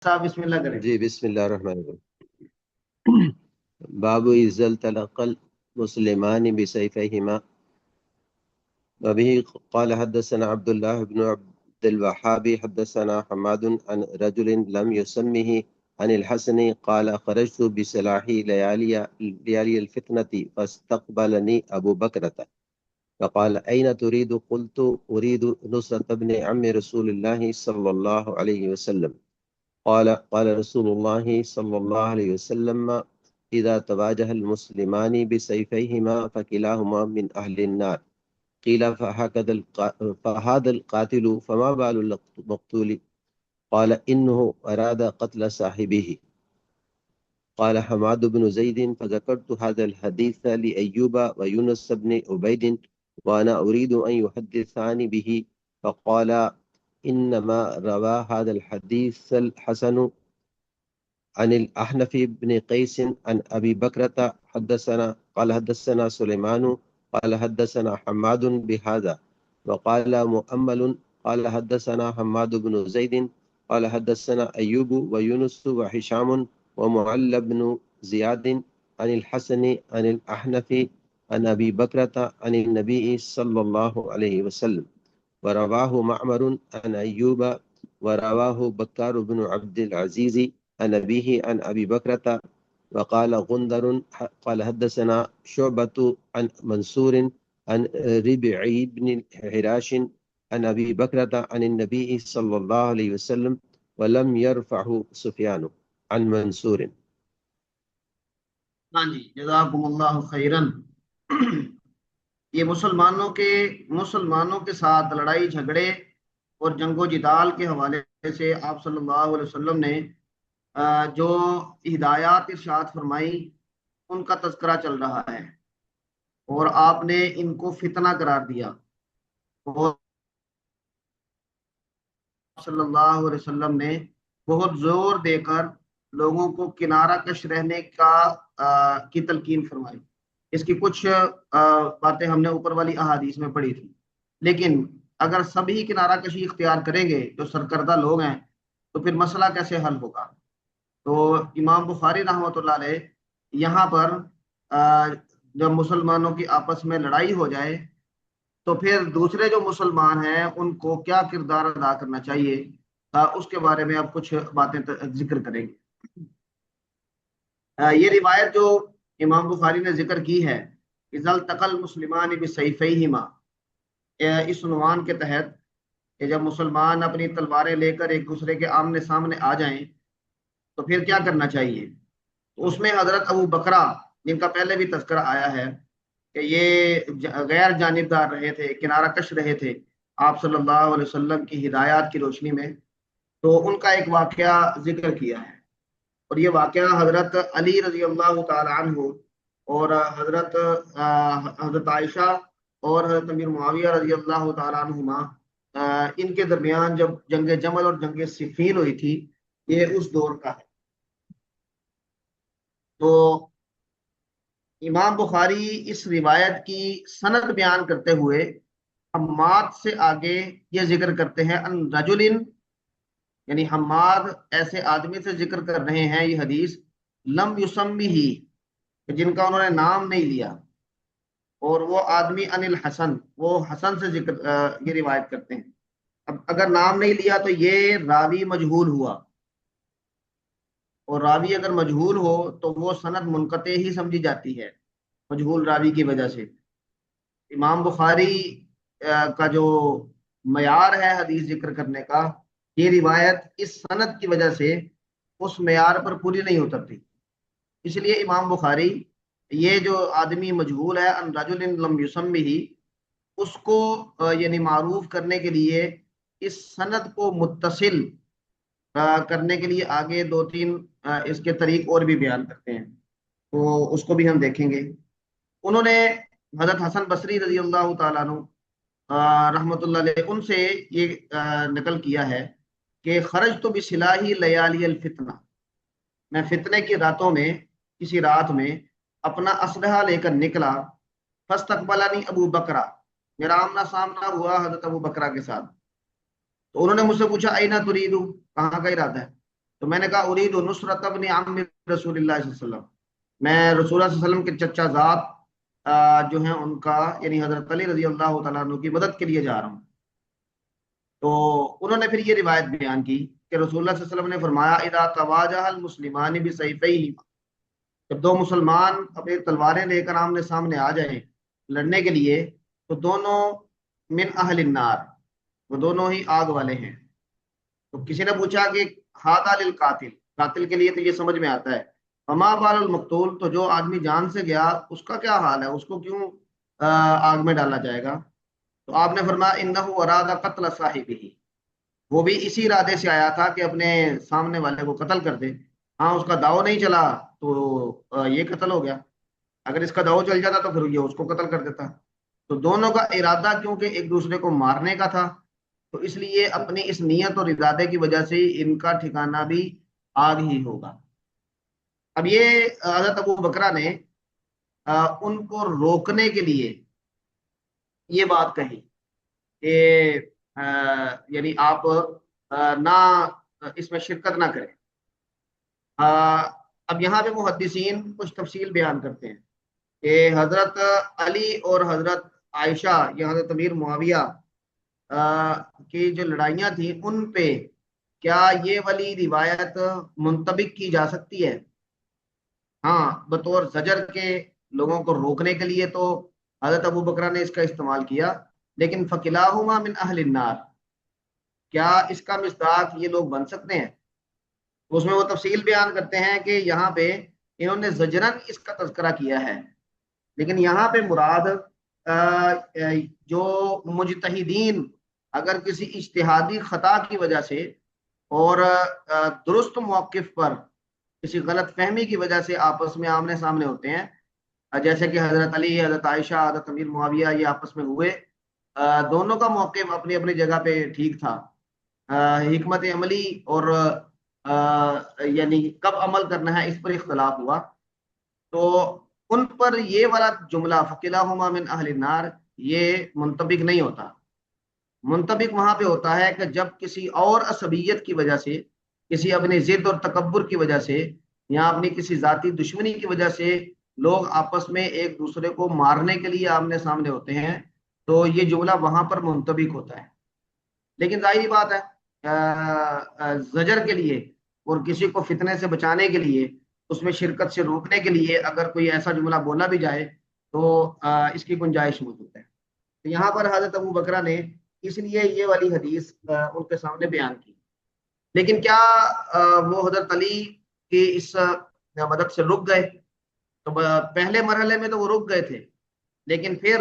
صاحب بسم اللہ کریں۔ جی بسم اللہ الرحمن الرحیم۔ باب اذا التقى المسلمان بسيفيهما وبه قال حدثنا عبد الله بن عبد الوهاب حدثنا حماد عن رجل لم يسمه عن الحسن قال خرجت بسلاحي ليالي الفتنة فاستقبلني أبو بكرة فقال أين تريد؟ قلت أريد نصرة ابن عم رسول الله صلى الله عليه وسلم قال رسول الله صلى الله عليه وسلم إذا تواجه المسلمان بسيفيهما فكلاهما من أهل النار قيل فهذا القاتل فما بال المقتول؟ قال إنه أراد قتل صاحبه. قال حماد بن زيد فذكرت هذا الحديث لأيوب ويونس بن عبيد وأنا أريد أن يحدثان به فقال إنما روى هذا الحديث الحسن عن الأحنف بن قيس عن أبي بكرة قال حدثنا سليمان قال حدثنا حماد بهذا وقال مؤمل قال حدثنا حماد بن زيد قال حدثنا أيوب ويونس وهشام ومعل بن زياد عن الحسن عن الأحنف عن أبي بكرة عن النبي صلى الله عليه وسلم ورواه معمر عن أيوب ورواه بكار بن عبد العزيز عن أبيه عن أبي بكرة وقال غندر قال حدثنا شعبة عن منصور عن ربعي بن حراش عن أبي بكرة عن النبي صلى الله عليه وسلم ولم يرفعه سفيان عن منصور. ہاں جی، جزاکم اللہ خیرن۔ یہ مسلمانوں کے ساتھ لڑائی جھگڑے اور جنگ و جدال کے حوالے سے آپ صلی اللہ علیہ وسلم نے جو ہدایات ارشاد فرمائی ان کا تذکرہ چل رہا ہے، اور آپ نے ان کو فتنہ قرار دیا، اور صلی اللہ علیہ وسلم نے بہت زور دے کر لوگوں کو کنارہ کش رہنے کی تلقین فرمائی۔ اس کی کچھ باتیں ہم نے اوپر والی احادیث میں پڑھی تھی، لیکن اگر سبھی کنارہ کشی اختیار کریں گے جو سرکردہ لوگ ہیں تو پھر مسئلہ کیسے حل ہوگا؟ تو امام بخاری رحمۃ اللہ علیہ یہاں پر جب مسلمانوں کی آپس میں لڑائی ہو جائے تو پھر دوسرے جو مسلمان ہیں ان کو کیا کردار ادا کرنا چاہیے، اس کے بارے میں اب کچھ باتیں ذکر کریں گے۔ یہ روایت جو امام بخاری نے ذکر کی ہے اذا التقى المسلمان بسيفيهما، اس عنوان کے تحت کہ جب مسلمان اپنی تلواریں لے کر ایک دوسرے کے آمنے سامنے آ جائیں تو پھر کیا کرنا چاہیے؟ تو اس میں حضرت ابو بکرہ جن کا پہلے بھی تذکرہ آیا ہے کہ یہ غیر جانبدار رہے تھے، کنارہ کش رہے تھے آپ صلی اللہ علیہ وسلم کی ہدایات کی روشنی میں، تو ان کا ایک واقعہ ذکر کیا ہے، اور یہ واقعہ حضرت علی رضی اللہ تعالی عنہ اور حضرت عائشہ اور حضرت امیر معاویہ رضی اللہ تعالی عنہما ان کے درمیان جب جنگ جمل اور جنگ صفین ہوئی تھی، یہ اس دور کا ہے۔ تو امام بخاری اس روایت کی سند بیان کرتے ہوئے حماد سے آگے یہ ذکر کرتے ہیں ان رجل، یعنی حماد ایسے آدمی سے ذکر کر رہے ہیں یہ حدیث لم یسمی، جن کا انہوں نے نام نہیں لیا، اور وہ آدمی ان الحسن، وہ حسن سے ذکر یہ روایت کرتے ہیں۔ اب اگر نام نہیں لیا تو یہ راوی مجہول ہوا، اور راوی اگر مجہول ہو تو وہ سند منقطع ہی سمجھی جاتی ہے مجہول راوی کی وجہ سے۔ امام بخاری کا جو معیار ہے حدیث ذکر کرنے کا، یہ روایت اس سند کی وجہ سے اس معیار پر پوری نہیں اترتی، اس لیے امام بخاری یہ جو آدمی مجہول ہے ان رجل لم یسمہ، اس کو یعنی معروف کرنے کے لیے اس سند کو متصل کرنے کے لیے آگے دو تین اس کے طریق اور بھی بیان کرتے ہیں، تو اس کو بھی ہم دیکھیں گے۔ انہوں نے حضرت حسن بصری رضی اللہ تعالیٰ عنہ رحمۃ اللہ علیہ ان سے یہ نقل کیا ہے کہ خرجت بسلاحی لیالی الفتنہ، میں فتنے کی راتوں میں کسی رات میں اپنا اسلحہ لے کر نکلا، فاستقبلنی ابو بکرہ، میرا آمنا سامنا ہوا حضرت ابو بکرہ کے ساتھ، تو انہوں نے مجھ سے پوچھا اینا ترید، کہاں کا ارادہ ہے؟ تو میں نے کہا اريد نصرت ابن عم رسول اللہ صلی اللہ علیہ وسلم، میں رسول اللہ صلی اللہ علیہ وسلم کے چچا زاد جو ہیں ان کا یعنی حضرت علی رضی اللہ تعالیٰ عنہ کی مدد کے لیے جا رہا ہوں۔ تو انہوں نے پھر یہ روایت بیان کی کہ رسول اللہ صلی اللہ علیہ وسلم نے فرمایا اذا تواجہ المسلمان بسیفیہما، جب دو مسلمان اپنی تلواریں لے کر آمنے سامنے آ جائیں لڑنے کے لیے، تو دونوں من اہل النار، وہ دونوں ہی آگ والے ہیں۔ تو کسی نے پوچھا کہ ہاذا للقاتل، قاتل کے لیے تو یہ سمجھ میں آتا ہے، فما بال المقتول، تو جو آدمی جان سے گیا اس کا کیا حال ہے، اس کو کیوں آگ میں ڈالا جائے گا؟ تو آپ نے فرمایا انہ اراد قتل صاحبہ، وہ بھی اسی ارادے سے آیا تھا کہ اپنے سامنے والے کو قتل کر دے۔ ہاں اس کا داؤ نہیں چلا تو یہ قتل ہو گیا، اگر اس کا داؤ چل جاتا تو پھر یہ اس کو قتل کر دیتا۔ تو دونوں کا ارادہ کیونکہ ایک دوسرے کو مارنے کا تھا، تو اس لیے اپنی اس نیت اور ارادے کی وجہ سے ان کا ٹھکانہ بھی آگ ہی ہوگا۔ اب یہ حضرت ابو بکرہ نے ان کو روکنے کے لیے یہ بات کہی کہ یعنی آپ نہ اس میں شرکت نہ کریں۔ اب یہاں پہ محدثین کچھ تفصیل بیان کرتے ہیں کہ حضرت علی اور حضرت عائشہ یا حضرت امیر معاویہ کی جو لڑائیاں تھیں ان پہ کیا یہ والی روایت منطبق کی جا سکتی ہے؟ ہاں بطور زجر کے لوگوں کو روکنے کے لیے تو حضرت ابو بکرہ نے اس کا استعمال کیا، لیکن فکلاہما من اہل النار، کیا اس کا مصداق یہ لوگ بن سکتے ہیں؟ اس میں وہ تفصیل بیان کرتے ہیں کہ یہاں پہ انہوں نے زجرن اس کا تذکرہ کیا ہے، لیکن یہاں پہ مراد جو مجتہدین اگر کسی اجتہادی خطا کی وجہ سے اور درست موقف پر کسی غلط فہمی کی وجہ سے آپس میں آمنے سامنے ہوتے ہیں، جیسے کہ حضرت علی، حضرت عائشہ، حضرت امیر معاویہ یہ آپس میں ہوئے، دونوں کا موقف اپنی اپنی جگہ پہ ٹھیک تھا، حکمت عملی اور یعنی کب عمل کرنا ہے اس پر اختلاف ہوا، تو ان پر یہ والا جملہ فکلاہما من اہل النار یہ منطبق نہیں ہوتا۔ منطبق وہاں پہ ہوتا ہے کہ جب کسی اور عصبیت کی وجہ سے، کسی اپنی ضد اور تکبر کی وجہ سے یا اپنی کسی ذاتی دشمنی کی وجہ سے لوگ آپس میں ایک دوسرے کو مارنے کے لیے آمنے سامنے ہوتے ہیں، تو یہ جملہ وہاں پر منطبق ہوتا ہے۔ لیکن ظاہری بات ہے زجر کے لیے اور کسی کو فتنے سے بچانے کے لیے، اس میں شرکت سے روکنے کے لیے اگر کوئی ایسا جملہ بولا بھی جائے تو اس کی گنجائش موجود ہے۔ تو یہاں پر حضرت ابو بکرہ نے اس لیے یہ والی حدیث ان کے سامنے بیان کی۔ لیکن کیا وہ حضرت علی کی اس مدد سے رک گئے؟ تو پہلے مرحلے میں تو وہ رک گئے تھے، لیکن پھر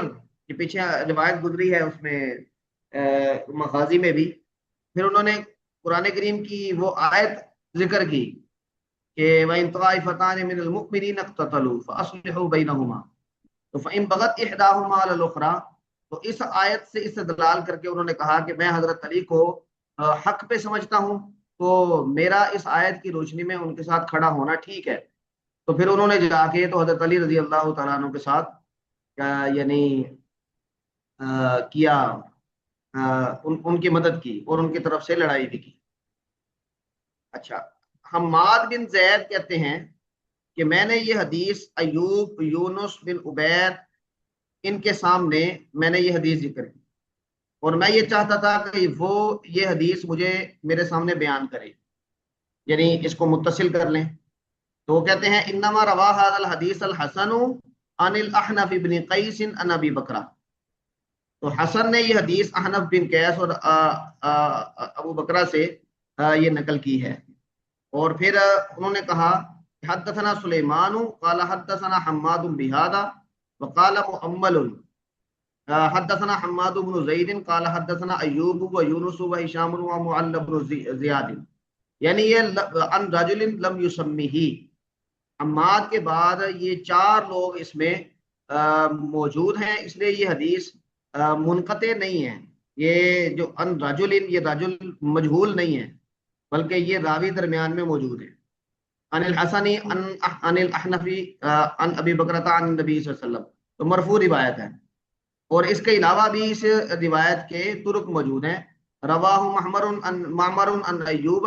یہ پیچھے روایت گزری ہے اس میں مغازی میں بھی، پھر انہوں نے قرآن کریم کی وہ آیت ذکر کی کہ وَإِن طَائِفَتَانِ مِنَ الْمُؤْمِنِينَ اقْتَتَلُوا فَأَصْلِحُوا بَيْنَهُمَا، تو فَإِن بَغَتْ إِحْدَاهُمَا عَلَى الْأُخْرَى، تو اس آیت سے استدلال کر کے انہوں نے کہا کہ میں حضرت علی کو حق پہ سمجھتا ہوں، تو میرا اس آیت کی روشنی میں ان کے ساتھ کھڑا ہونا ٹھیک ہے۔ تو پھر انہوں نے جا کے تو حضرت علی رضی اللہ تعالیٰ عنہ کے ساتھ یعنی کیا ان کی مدد کی اور ان کی طرف سے لڑائی بھی کی۔ اچھا، حماد بن زید کہتے ہیں کہ میں نے یہ حدیث ایوب، یونس بن عبید ان کے سامنے میں نے یہ حدیث ذکر کی، اور میں یہ چاہتا تھا کہ وہ یہ حدیث مجھے میرے سامنے بیان کرے، یعنی اس کو متصل کر لیں۔ تو وہ کہتے ہیں انما روا ھذا الحدیث الحسن عن الاحنف بن قیس عن ابی بکرہ، تو حسن نے یہ حدیث احنف بن قیس اور ابو بکرہ سے یہ نقل کی ہے۔ اور پھر انہوں نے کہا حدثنا سلیمان قال حدثنا حماد بهذا وقال مؤمل حدثنا حماد بن زید قال حدثنا ایوب ویونس وہشام ومعل بن زیاد، یعنی یہ عن رجل لم یسمہ، حماد کے بعد یہ چار لوگ اس میں موجود ہیں، اس لیے یہ حدیث منقطع نہیں ہے۔ یہ جو ان رجل، یہ رجل مجہول نہیں ہے، بلکہ یہ راوی درمیان میں موجود ہے۔ عن الحسنی عن الاحنفی عن ابی بکرۃ عن نبی صلی اللہ علیہ وسلم، تو مرفوع روایت ہے۔ اور اس کے علاوہ بھی اس روایت کے طرق موجود ہیں۔ رواہ معمر عن ایوب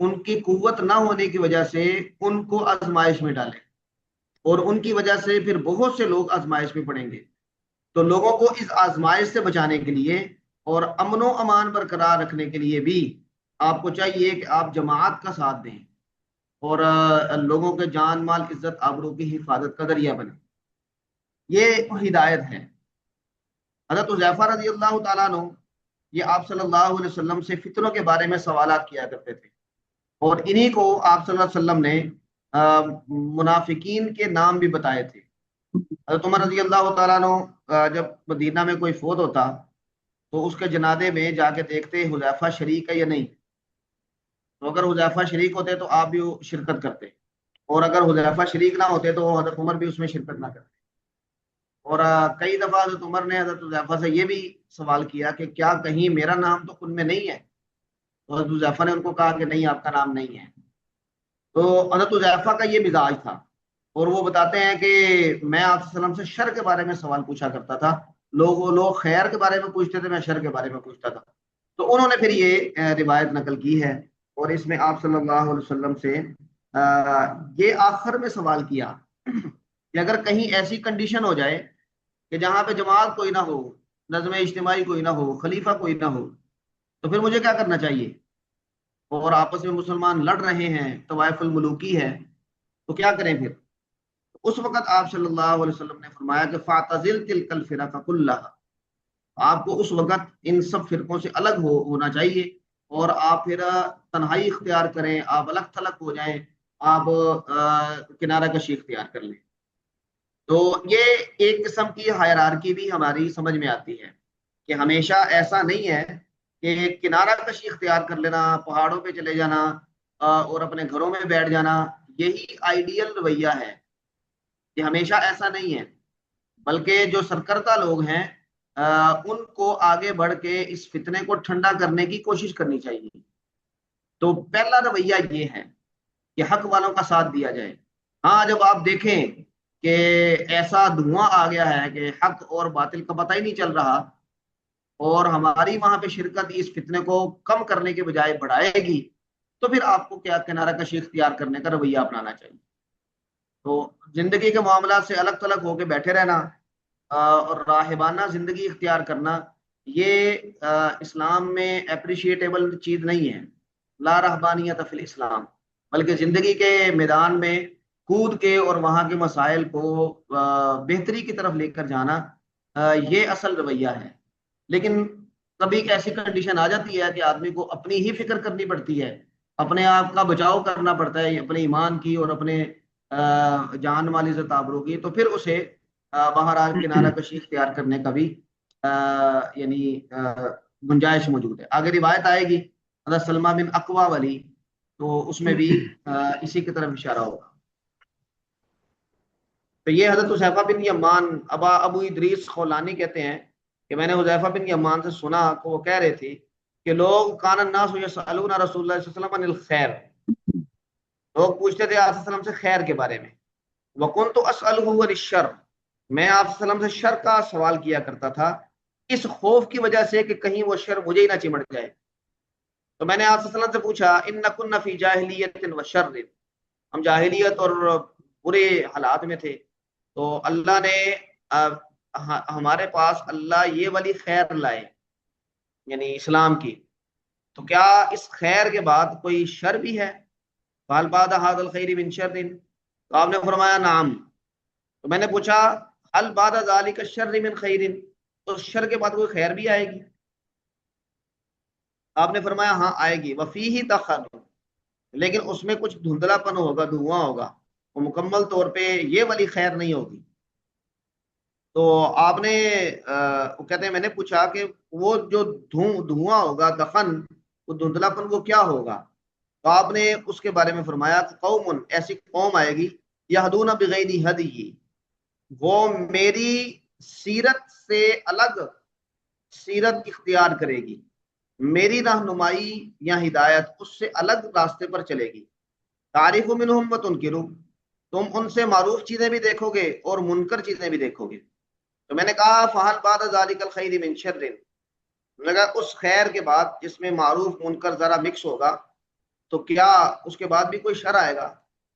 ان کی قوت نہ ہونے کی وجہ سے ان کو آزمائش میں ڈالیں، اور ان کی وجہ سے پھر بہت سے لوگ آزمائش میں پڑیں گے۔ تو لوگوں کو اس آزمائش سے بچانے کے لیے اور امن و امان برقرار رکھنے کے لیے بھی آپ کو چاہیے کہ آپ جماعت کا ساتھ دیں، اور لوگوں کے جان مال عزت آبرو کی حفاظت کا ذریعہ بنے۔ یہ ہدایت ہے۔ حضرت حذیفہ رضی اللہ تعالیٰ عنہ یہ آپ صلی اللہ علیہ وسلم سے فتنوں کے بارے میں سوالات کیا کرتے تھے، اور انہی کو آپ صلی اللہ علیہ وسلم نے منافقین کے نام بھی بتائے تھے۔ حضرت عمر رضی اللہ تعالیٰ عنہ جب مدینہ میں کوئی فوت ہوتا تو اس کے جنازے میں جا کے دیکھتے حذیفہ شریک ہے یا نہیں، تو اگر حذیفہ شریک ہوتے تو آپ بھی شرکت کرتے، اور اگر حذیفہ شریک نہ ہوتے تو حضرت عمر بھی اس میں شرکت نہ کرتے۔ اور کئی دفعہ حضرت عمر نے حضرت حذیفہ سے یہ بھی سوال کیا کہ کیا کہیں میرا نام تو ان میں نہیں ہے؟ تو حضرت حذیفہ نے ان کو کہا کہ نہیں، آپ کا نام نہیں ہے۔ تو حضرت حذیفہ کا یہ مزاج تھا، اور وہ بتاتے ہیں کہ میں آپ صلی اللہ علیہ وسلم سے شر کے بارے میں سوال پوچھا کرتا تھا، لوگ خیر کے بارے میں پوچھتے تھے، میں شر کے بارے میں پوچھتا تھا۔ تو انہوں نے پھر یہ روایت نقل کی ہے، اور اس میں آپ صلی اللہ علیہ وسلم سے یہ آخر میں سوال کیا کہ اگر کہیں ایسی کنڈیشن ہو جائے کہ جہاں پہ جماعت کوئی نہ ہو، نظم اجتماعی کوئی نہ ہو، خلیفہ کوئی نہ ہو، تو پھر مجھے کیا کرنا چاہیے؟ اور آپس میں مسلمان لڑ رہے ہیں، طوائف الملوکی ہے، تو کیا کریں پھر؟ اس وقت آپ صلی اللہ علیہ وسلم نے فرمایا کہ فاعتزل تلک الفرق کلھا، آپ کو اس وقت ان سب فرقوں سے الگ ہونا چاہیے، اور آپ پھر تنہائی اختیار کریں، آپ الگ تھلگ ہو جائیں، آپ کنارہ کشی اختیار کر لیں۔ تو یہ ایک قسم کی ہائرارکی بھی ہماری سمجھ میں آتی ہے کہ ہمیشہ ایسا نہیں ہے کہ کنارہ کشی اختیار کر لینا، پہاڑوں پہ چلے جانا اور اپنے گھروں میں بیٹھ جانا یہی آئیڈیل رویہ ہے، کہ ہمیشہ ایسا نہیں ہے، بلکہ جو سرکردہ لوگ ہیں ان کو آگے بڑھ کے اس فتنے کو ٹھنڈا کرنے کی کوشش کرنی چاہیے۔ تو پہلا رویہ یہ ہے کہ حق والوں کا ساتھ دیا جائے۔ ہاں، جب آپ دیکھیں کہ ایسا دھواں آ گیا ہے کہ حق اور باطل کا پتہ ہی نہیں چل رہا، اور ہماری وہاں پہ شرکت اس فتنے کو کم کرنے کے بجائے بڑھائے گی، تو پھر آپ کو کیا کنارہ کشی اختیار کرنے کا رویہ اپنانا چاہیے۔ تو زندگی کے معاملات سے الگ تھلگ ہو کے بیٹھے رہنا اور راہبانہ زندگی اختیار کرنا، یہ اسلام میں اپریشیٹیبل چیز نہیں ہے۔ لا رہبانیت فی الاسلام، بلکہ زندگی کے میدان میں کود کے اور وہاں کے مسائل کو بہتری کی طرف لے کر جانا، یہ اصل رویہ ہے۔ لیکن کبھی ایک ایسی کنڈیشن آ جاتی ہے کہ آدمی کو اپنی ہی فکر کرنی پڑتی ہے، اپنے آپ کا بچاؤ کرنا پڑتا ہے، اپنے ایمان کی اور اپنے جان مال عزت آبرو کی، تو پھر اسے بہرحال کنارہ کشی اختیار کرنے کا بھی یعنی گنجائش موجود ہے۔ آگے روایت آئے گی حضرت سلمہ بن اقوا والی، تو اس میں بھی اسی کی طرف اشارہ ہوگا۔ تو یہ حضرت حذیفہ بن یمان ابو ادریس خولانی کہتے ہیں کہ میں نے حذیفہ بن یمان سے سنا کہ وہ کہہ رہے تھے کہ لوگ کان الناس یسألون رسول اللہ صلی اللہ علیہ وسلم عن الخیر، لوگ پوچھتے تھے آپ صلی اللہ علیہ وسلم سے خیر کے بارے میں، وکنت اسألہ عن الشر، میں آپ صلی اللہ علیہ وسلم سے شر کا سوال کیا کرتا تھا اس خوف کی وجہ سے کہ کہیں وہ شر مجھے ہی نہ چمٹ جائے۔ تو میں نے آپ صلی اللہ علیہ وسلم سے پوچھا ان کن فی جاہلیت و شر، ہم جاہلیت اور برے حالات میں تھے، تو اللہ نے ہمارے پاس اللہ یہ والی خیر لائے، یعنی اسلام کی، تو کیا اس خیر کے بعد کوئی شر بھی ہے؟ فہل بعد ھذا الخیر من شر، تو آپ نے فرمایا نعم۔ تو میں نے پوچھا هل بعد ذلك الشر من خیر، تو شر کے بعد کوئی خیر بھی آئے گی؟ آپ نے فرمایا ہاں آئے گی، وفیہ دخن، لیکن اس میں کچھ دھندلا پن ہوگا، دھواں ہوگا، وہ مکمل طور پہ یہ والی خیر نہیں ہوگی۔ تو آپ نے وہ کہتے ہیں میں نے پوچھا کہ وہ جو دھواں ہوگا، دخن، وہ دھندلا پن، وہ کیا ہوگا؟ تو آپ نے اس کے بارے میں فرمایا کہ قوم، ایسی قوم آئے گی یہدون بغیر ہدی، وہ میری سیرت سے الگ سیرت اختیار کرے گی، میری رہنمائی یا ہدایت اس سے الگ راستے پر چلے گی۔ تعریف منہم و تنکرو، تم ان سے معروف چیزیں بھی دیکھو گے اور منکر چیزیں بھی دیکھو گے۔ تو میں نے کہا فہل بعد ذالک الخیر من شر، لگا اس خیر کے بعد جس میں معروف منکر ذرا مکس ہوگا، تو کیا اس کے بعد بھی کوئی شر آئے گا؟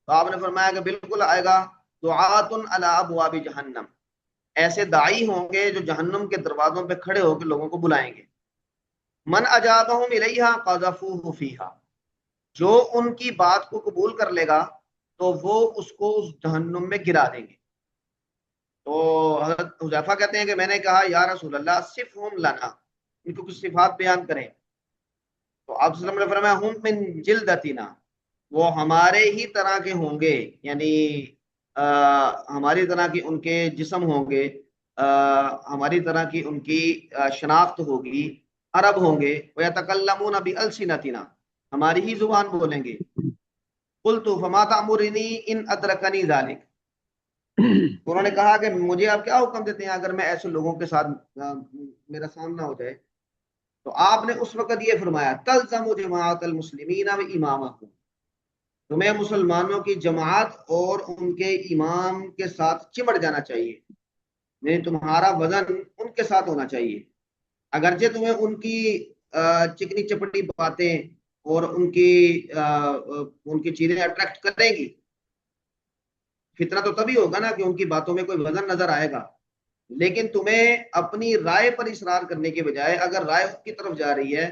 تو آپ نے فرمایا کہ بالکل آئے گا. دعات علی ابواب جہنم، ایسے داعی ہوں گے جو جہنم کے دروازوں پہ کھڑے ہو کے لوگوں کو بلائیں گے. من اجابہم الیہا قذفوہ فیہا، جو ان کی بات کو قبول کر لے گا تو وہ اس کو اس جہنم میں گرا دیں گے. تو حضرت حذیفہ کہتے ہیں کہ میں نے کہا یا رسول اللہ صفہم لنا، ان کو کچھ صفات بیان کریں. تو آپ صلی اللہ علیہ وسلم نے فرمایا ہم من جلدتنا، وہ ہمارے ہی طرح کے ہوں گے، یعنی ہماری طرح کی ان کے جسم ہوں گے، ہماری طرح کی ان کی شناخت ہوگی، عرب ہوں گے. وَيَتَكَلَّمُونَ بِأَلْسِنَتِنَا، ہماری ہی زبان بولیں گے. قُلْتُ فَمَا تَأْمُرُنِي إِنْ أَدْرَكَنِي ذَلِكَ، انہوں نے کہا کہ مجھے آپ کیا حکم دیتے ہیں اگر میں ایسے لوگوں کے ساتھ میرا سامنا ہو جائے؟ تو آپ نے اس وقت یہ فرمایا تلزم جماعت المسلمین و امامہم، تمہیں مسلمانوں کی جماعت اور ان کے امام کے ساتھ چمٹ جانا چاہیے، یعنی تمہارا وزن ان کے ساتھ ہونا چاہیے. اگرچہ تمہیں ان کی چکنی چپٹی باتیں اور ان کی چیزیں اٹریکٹ کریں گی، فتنہ تو تبھی ہوگا نا کہ ان کی باتوں میں کوئی وزن نظر آئے گا، لیکن تمہیں اپنی رائے پر اصرار کرنے کے بجائے اگر رائے اس کی طرف جا رہی ہے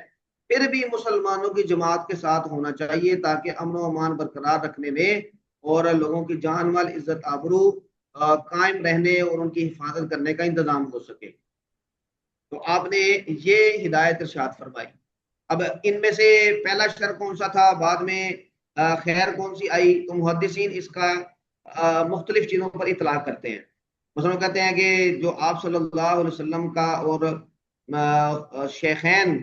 پھر بھی مسلمانوں کی جماعت کے ساتھ ہونا چاہیے، تاکہ امن و امان برقرار رکھنے میں اور لوگوں کی جان مال عزت آبرو قائم رہنے اور ان کی حفاظت کرنے کا انتظام ہو سکے. تو آپ نے یہ ہدایت ارشاد فرمائی. اب ان میں سے پہلا شر کون سا تھا، بعد میں خیر کون سی آئی؟ تو محدثین اس کا مختلف چیزوں پر اطلاق کرتے ہیں. مثلا کہتے ہیں کہ جو آپ صلی اللہ علیہ وسلم کا اور شیخین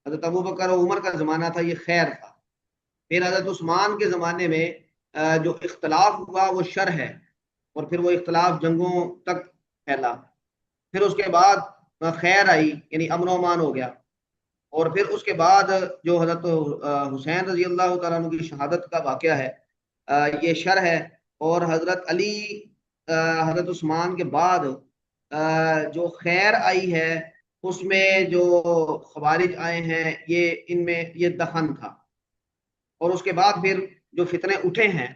حضرت ابو بکر و عمر کا زمانہ تھا، یہ خیر تھا. پھر حضرت عثمان کے زمانے میں جو اختلاف ہوا وہ شر ہے، اور پھر وہ اختلاف جنگوں تک پھیلا. پھر اس کے بعد خیر آئی، یعنی امن و امان ہو گیا. اور پھر اس کے بعد جو حضرت حسین رضی اللہ تعالیٰ عنہ کی شہادت کا واقعہ ہے یہ شر ہے. اور حضرت علی حضرت عثمان کے بعد جو خیر آئی ہے اس میں جو خوارج آئے ہیں ان میں یہ دخن تھا. اور اس کے بعد پھر جو فتنے اٹھے ہیں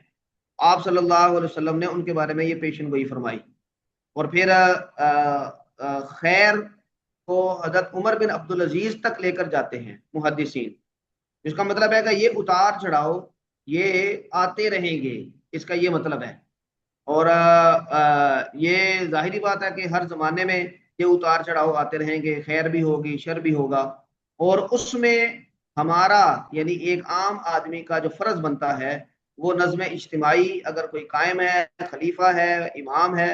آپ صلی اللہ علیہ وسلم نے ان کے بارے میں یہ پیشن گوئی فرمائی. اور پھر خیر کو حضرت عمر بن عبدالعزیز تک لے کر جاتے ہیں محدثین. اس کا مطلب ہے کہ یہ اتار چڑھاؤ یہ آتے رہیں گے، اس کا یہ مطلب ہے. اور یہ ظاہری بات ہے کہ ہر زمانے میں یہ اتار چڑھاؤ آتے رہیں گے، خیر بھی ہوگی شر بھی ہوگا. اور اس میں ہمارا یعنی ایک عام آدمی کا جو فرض بنتا ہے وہ نظم اجتماعی اگر کوئی قائم ہے، خلیفہ ہے، امام ہے،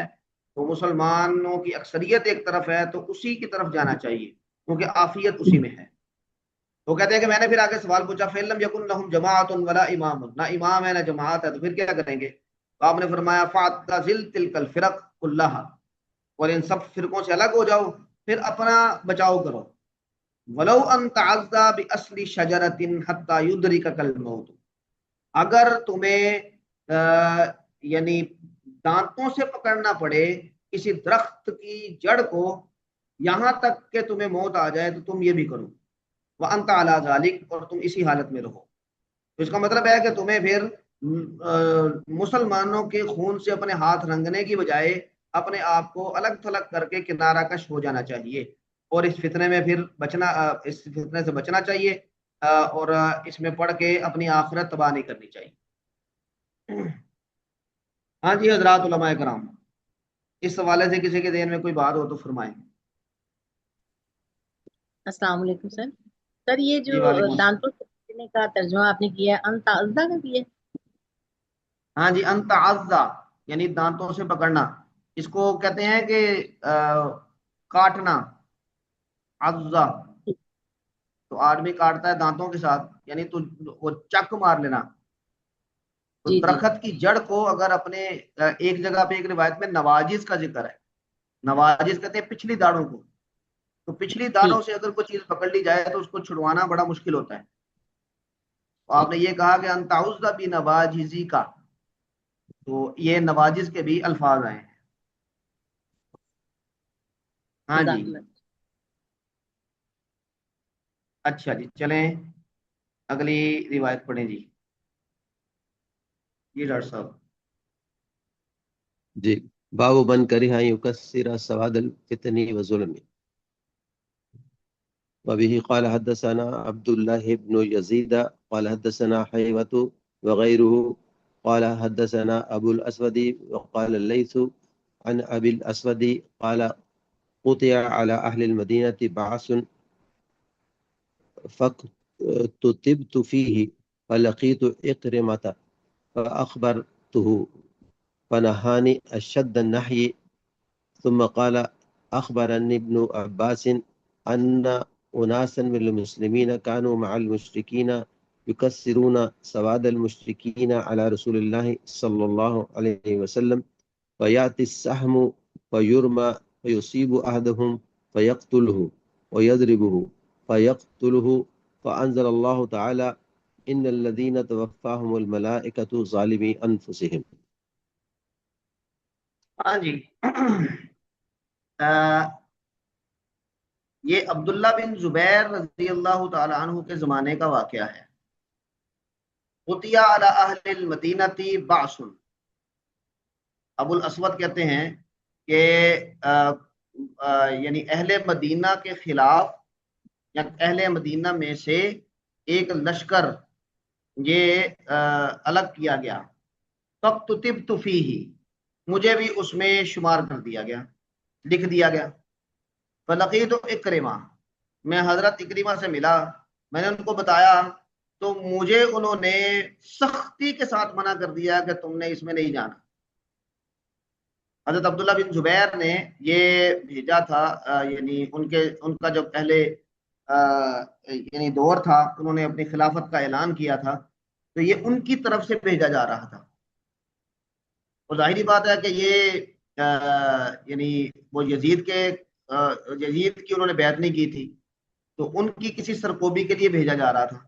تو مسلمانوں کی اکثریت ایک طرف ہے تو اسی کی طرف جانا چاہیے کیونکہ عافیت اسی میں ہے. وہ کہتے ہیں کہ میں نے پھر آگے سوال پوچھا فَإِن لَّمْ يَكُن لَّهُمْ جَمَاعَةٌ وَلَا إِمَامٌ، نہ امام ہے نہ جماعت ہے، تو پھر کیا کریں گے؟ تو آپ نے فرمایا فَاعْتَزِلْ تِلْكَ الْفِرَقَ كُلَّهَا، اور ان سب فرقوں سے الگ ہو جاؤ، پھر اپنا بچاؤ کرو. وَلَوْ أَن تَعَضَّىٰ بِأَصْلِ شَجَرَةٍ حَتَّىٰ يُدْرِكَكَ الْمَوْتُ، اگر تمہیں یعنی دانتوں سے پکڑنا پڑے کسی درخت کی جڑ کو یہاں تک کہ تمہیں موت آ جائے تو تم یہ بھی کرو. وَأَنْتَ عَلَىٰ ذَلِكَ، اور تم اسی حالت میں رہو. تو اس کا مطلب ہے کہ تمہیں پھر مسلمانوں کے خون سے اپنے ہاتھ رنگنے کی بجائے اپنے آپ کو الگ تھلگ کر کے کنارہ کش ہو جانا چاہیے، اور اس فتنے میں پھر اس فتنے سے بچنا چاہیے، اور اس میں پڑھ کے اپنی آخرت تباہ نہیں کرنی چاہیے. ہاں جی حضرات علماء کرام، اس حوالے سے کسی کے ذہن میں کوئی بات ہو تو فرمائیں. السلام علیکم سر. سر یہ جی جو وعلیکم السلام. دانتوں سے پکڑنے کا ترجمہ آپ نے کیا ہے انت ازدہ کا بھی ہے؟ ہاں جی، انت عزا یعنی دانتوں سے پکڑنا، اس کو کہتے ہیں کہ کاٹنا. عزا تو آدمی کاٹتا ہے دانتوں کے ساتھ، یعنی تو وہ چک مار لینا. تو جی جی درخت کی جڑ کو اگر اپنے ایک جگہ پہ ایک روایت میں نواجز کا ذکر ہے، نواجز کہتے ہیں پچھلی داڑوں کو، تو پچھلی داڑوں ٹھیک سے اگر کوئی چیز پکڑ لی جائے تو اس کو چھڑوانا بڑا مشکل ہوتا ہے. تو آپ ٹھیک. نے یہ کہا کہ انت عزا بھی نواجزی کا، تو یہ نواجز کے بھی الفاظ آئے ہیں. ہاں جی جزاک اللہ. اچھا جی چلیں. اگلی روایت پڑھیں جی ڈاکٹر صاحب. جی باب من کرہ یکسر سواد الفتن وظلم. وبه قال حدثنا عبد الله بن يزيد قال حدثنا حيوة وغيره قال حدثنا أبو الأسود وقال الليث عن أبي الأسود قال قطع على أهل المدينة بعث فاكتتبت فيه فلقيت إكرمة فأخبرته فنهاني أشد النهي ثم قال أخبرني ابن عباس أن أناسا من المسلمين كانوا مع المشركين يكسرون سواد المشركين على رسول الله صلى الله عليه وسلم فيأتي السهم فيرمى فيصيب أحدهم فيقتله ويضربه فيقتله فأنزل الله تعالى إن الذين توفاهم الملائكة ظالمي أنفسهم. ہاں جی. یہ عبداللہ بن زبیر رضی اللہ تعالی عنہ کے زمانے کا واقعہ ہے. قطع علی اہل المدینہ بعث. ابو الاسود کہتے ہیں کہ یعنی اہل مدینہ کے خلاف یا اہل مدینہ میں سے ایک لشکر یہ الگ کیا گیا. فاکتتبت فیہ، مجھے بھی اس میں شمار کر دیا گیا، لکھ دیا گیا. فلقیت اکرمہ، میں حضرت اکرمہ سے ملا، میں نے ان کو بتایا تو مجھے انہوں نے سختی کے ساتھ منع کر دیا کہ تم نے اس میں نہیں جانا. حضرت عبداللہ بن زبیر نے یہ بھیجا تھا، یعنی ان کا جب پہلے یعنی دور تھا، انہوں نے اپنی خلافت کا اعلان کیا تھا، تو یہ ان کی طرف سے بھیجا جا رہا تھا. اور ظاہری بات ہے کہ یہ یعنی وہ یزید کی انہوں نے بیعت نہیں کی تھی، تو ان کی کسی سرکوبی کے لیے بھیجا جا رہا تھا.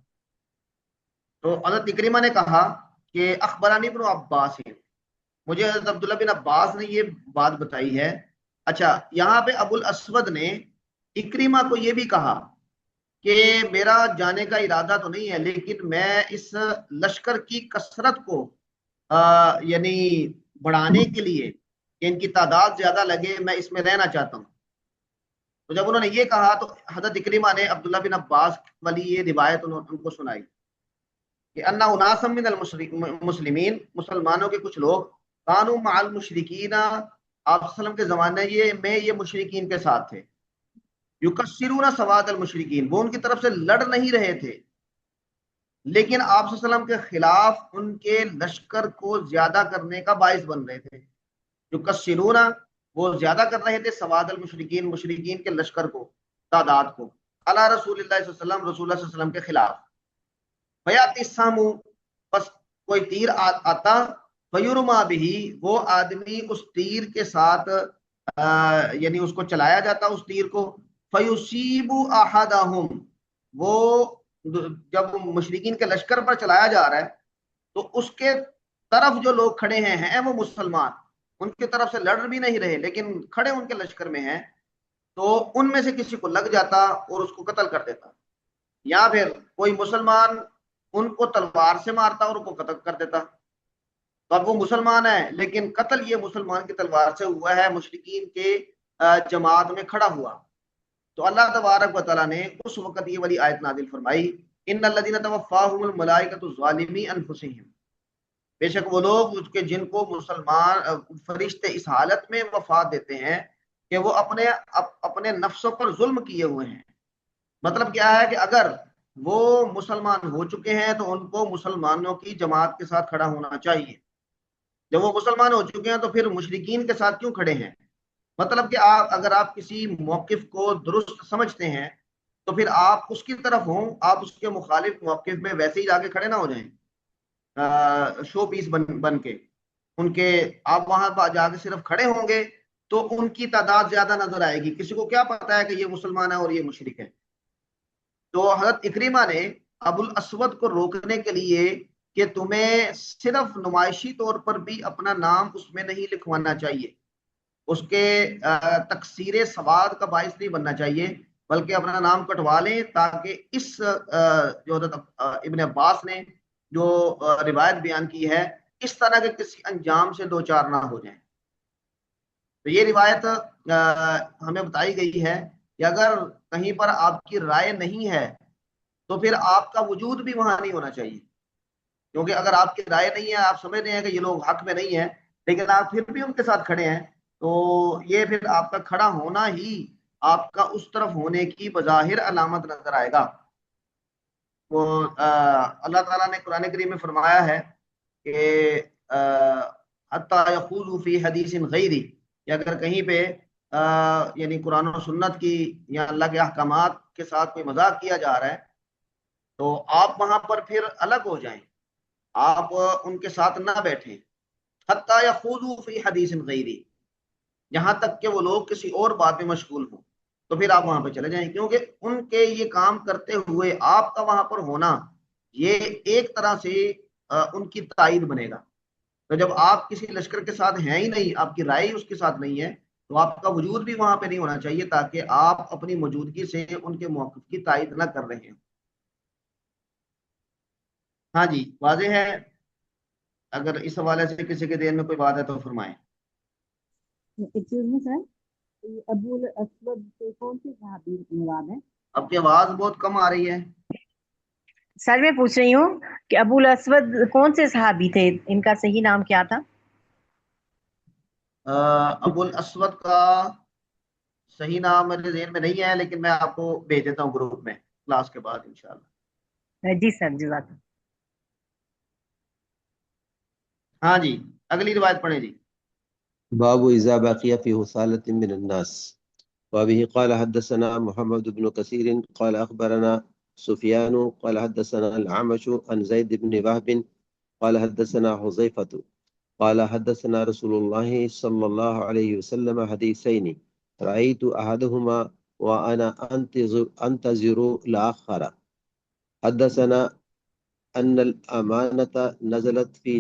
تو حضرت اکرمہ نے کہا کہ اخبرانی ابن عباس، مجھے حضرت عبداللہ بن عباس نے یہ بات بتائی ہے. اچھا، یہاں پہ ابو الاسود نے اکرمہ کو یہ بھی کہا کہ میرا جانے کا ارادہ تو نہیں ہے، لیکن میں اس لشکر کی کثرت کو یعنی بڑھانے کے لیے کہ ان کی تعداد زیادہ لگے، میں اس میں رہنا چاہتا ہوں. تو جب انہوں نے یہ کہا تو حضرت اکرمہ نے عبداللہ بن عباس والی یہ روایت ان کو سنائی کہ انا اناسا من المسلمین، مسلمانوں کے کچھ لوگ، کانوا مع المشرکین، آپ وسلم کے زمانے میں یہ مشرکین کے ساتھ تھے. یکسرون سواد المشرکین، وہ ان کی طرف سے لڑ نہیں رہے تھے، لیکن آپ صلی اللہ علیہ وسلم کے خلاف ان کے لشکر کو زیادہ کرنے کا باعث بن رہے تھے. یکسرون، وہ زیادہ کر رہے تھے سواد المشرکین، مشرکین کے لشکر کو، تعداد کو، علی رسول اللہ صلی اللہ علیہ وسلم، رسول اللہ صلی اللہ علیہ وسلم کے خلاف. فیاتی السہم، بس کوئی تیر آتا، فیرما بہ، وہ آدمی اس تیر کے ساتھ یعنی اس کو چلایا جاتا اس تیر کو. فیصیب احدہم، وہ جب مشرکین کے لشکر پر چلایا جا رہا ہے تو اس کے طرف جو لوگ کھڑے ہیں وہ مسلمان، ان کی طرف سے لڑ بھی نہیں رہے لیکن کھڑے ان کے لشکر میں ہیں، تو ان میں سے کسی کو لگ جاتا اور اس کو قتل کر دیتا، یا پھر کوئی مسلمان ان کو تلوار سے مارتا اور ان کو قتل کر دیتا. تو اب وہ مسلمان ہے لیکن قتل یہ مسلمان کی تلوار سے ہوا ہے، مشرکین کے جماعت میں کھڑا ہوا. تو اللہ تبارک و تعالیٰ نے اس وقت یہ والی آیت نازل فرمائی، ان الذین توفاہم الملائکۃ ظالمی انفسہم، بے شک وہ لوگ کہ جن کو مسلمان فرشتے اس حالت میں وفات دیتے ہیں کہ وہ اپنے نفسوں پر ظلم کیے ہوئے ہیں. مطلب کیا ہے کہ اگر وہ مسلمان ہو چکے ہیں تو ان کو مسلمانوں کی جماعت کے ساتھ کھڑا ہونا چاہیے. جب وہ مسلمان ہو چکے ہیں تو پھر مشرکین کے ساتھ کیوں کھڑے ہیں؟ مطلب کہ اگر آپ کسی موقف کو درست سمجھتے ہیں تو پھر آپ اس کی طرف ہوں، آپ اس کے مخالف موقف میں ویسے ہی جا کے کھڑے نہ ہو جائیں شو پیس بن کے ان کے. آپ وہاں جا کے صرف کھڑے ہوں گے تو ان کی تعداد زیادہ نظر آئے گی، کسی کو کیا پتا ہے کہ یہ مسلمان ہے اور یہ مشرک ہے. تو حضرت اکرمہ نے ابو الاسود کو روکنے کے لیے کہ تمہیں صرف نمائشی طور پر بھی اپنا نام اس میں نہیں لکھوانا چاہیے، اس کے تکثیر سواد کا باعث نہیں بننا چاہیے، بلکہ اپنا نام کٹوا لیں تاکہ اس جو حضرت ابن عباس نے جو روایت بیان کی ہے اس طرح کے کسی انجام سے دو چار نہ ہو جائیں۔ تو یہ روایت ہمیں بتائی گئی ہے کہ اگر کہیں پر آپ کی رائے نہیں ہے تو پھر آپ کا وجود بھی وہاں نہیں ہونا چاہیے، کیونکہ اگر آپ کی رائے نہیں ہے، آپ سمجھ رہے ہیں کہ یہ لوگ حق میں نہیں ہیں لیکن آپ پھر بھی ان کے ساتھ کھڑے ہیں، تو یہ پھر آپ کا کھڑا ہونا ہی آپ کا اس طرف ہونے کی بظاہر علامت نظر آئے گا۔ وہ اللہ تعالیٰ نے قرآن کریم میں فرمایا ہے کہ حتی یقولوا فی حدیث غیری، کہ اگر کہیں پہ یعنی قرآن و سنت کی یا اللہ کے احکامات کے ساتھ کوئی مذاق کیا جا رہا ہے تو آپ وہاں پر پھر الگ ہو جائیں، آپ ان کے ساتھ نہ بیٹھیں۔ حتی یخوضوا فی حدیث غیری، یہاں تک کہ وہ لوگ کسی اور بات میں مشغول ہوں تو پھر آپ وہاں پہ چلے جائیں، کیونکہ ان کے یہ کام کرتے ہوئے آپ کا وہاں پر ہونا یہ ایک طرح سے ان کی تائید بنے گا۔ تو جب آپ کسی لشکر کے ساتھ ہیں ہی نہیں، آپ کی رائے اس کے ساتھ نہیں ہے، تو آپ کا وجود بھی وہاں پہ نہیں ہونا چاہیے تاکہ آپ اپنی موجودگی سے ان کے موقف کی تائید نہ کر رہے ہیں۔ ہاں جی، واضح ہے؟ اگر اس حوالے سے کسی کے ذہن میں کوئی بات ہے تو فرمائیں۔ ایکسکیوز می سر، ابو الاسود سے کون سی صحابی مراد ہے؟ آپ کی آواز بہت کم آ رہی ہے۔ سر میں پوچھ رہی ہوں کہ ابو الاسود کون سے صحابی تھے، ان کا صحیح نام کیا تھا؟ ابو الاسود کا صحیح نام میرے ذہن میں نہیں ہے، لیکن میں آپ کو بھیج دیتا ہوں گروپ میں کلاس کے بعد انشاءاللہ۔ جی سر، جزاک اللہ۔ ہاں جی، اگلی روایت پڑھیں جی۔ باب إذا بقي في وصالة من الناس. وبه قال حدثنا محمد بن كثير قال أخبرنا سفيان قال حدثنا الأعمش عن زيد بن وهب قال حدثنا حذيفة قال حدثنا رسول الله صلى الله عليه وسلم حديثين رأيت أحدهما وأنا أنتظر الآخر. حدثنا أن الأمانة نزلت في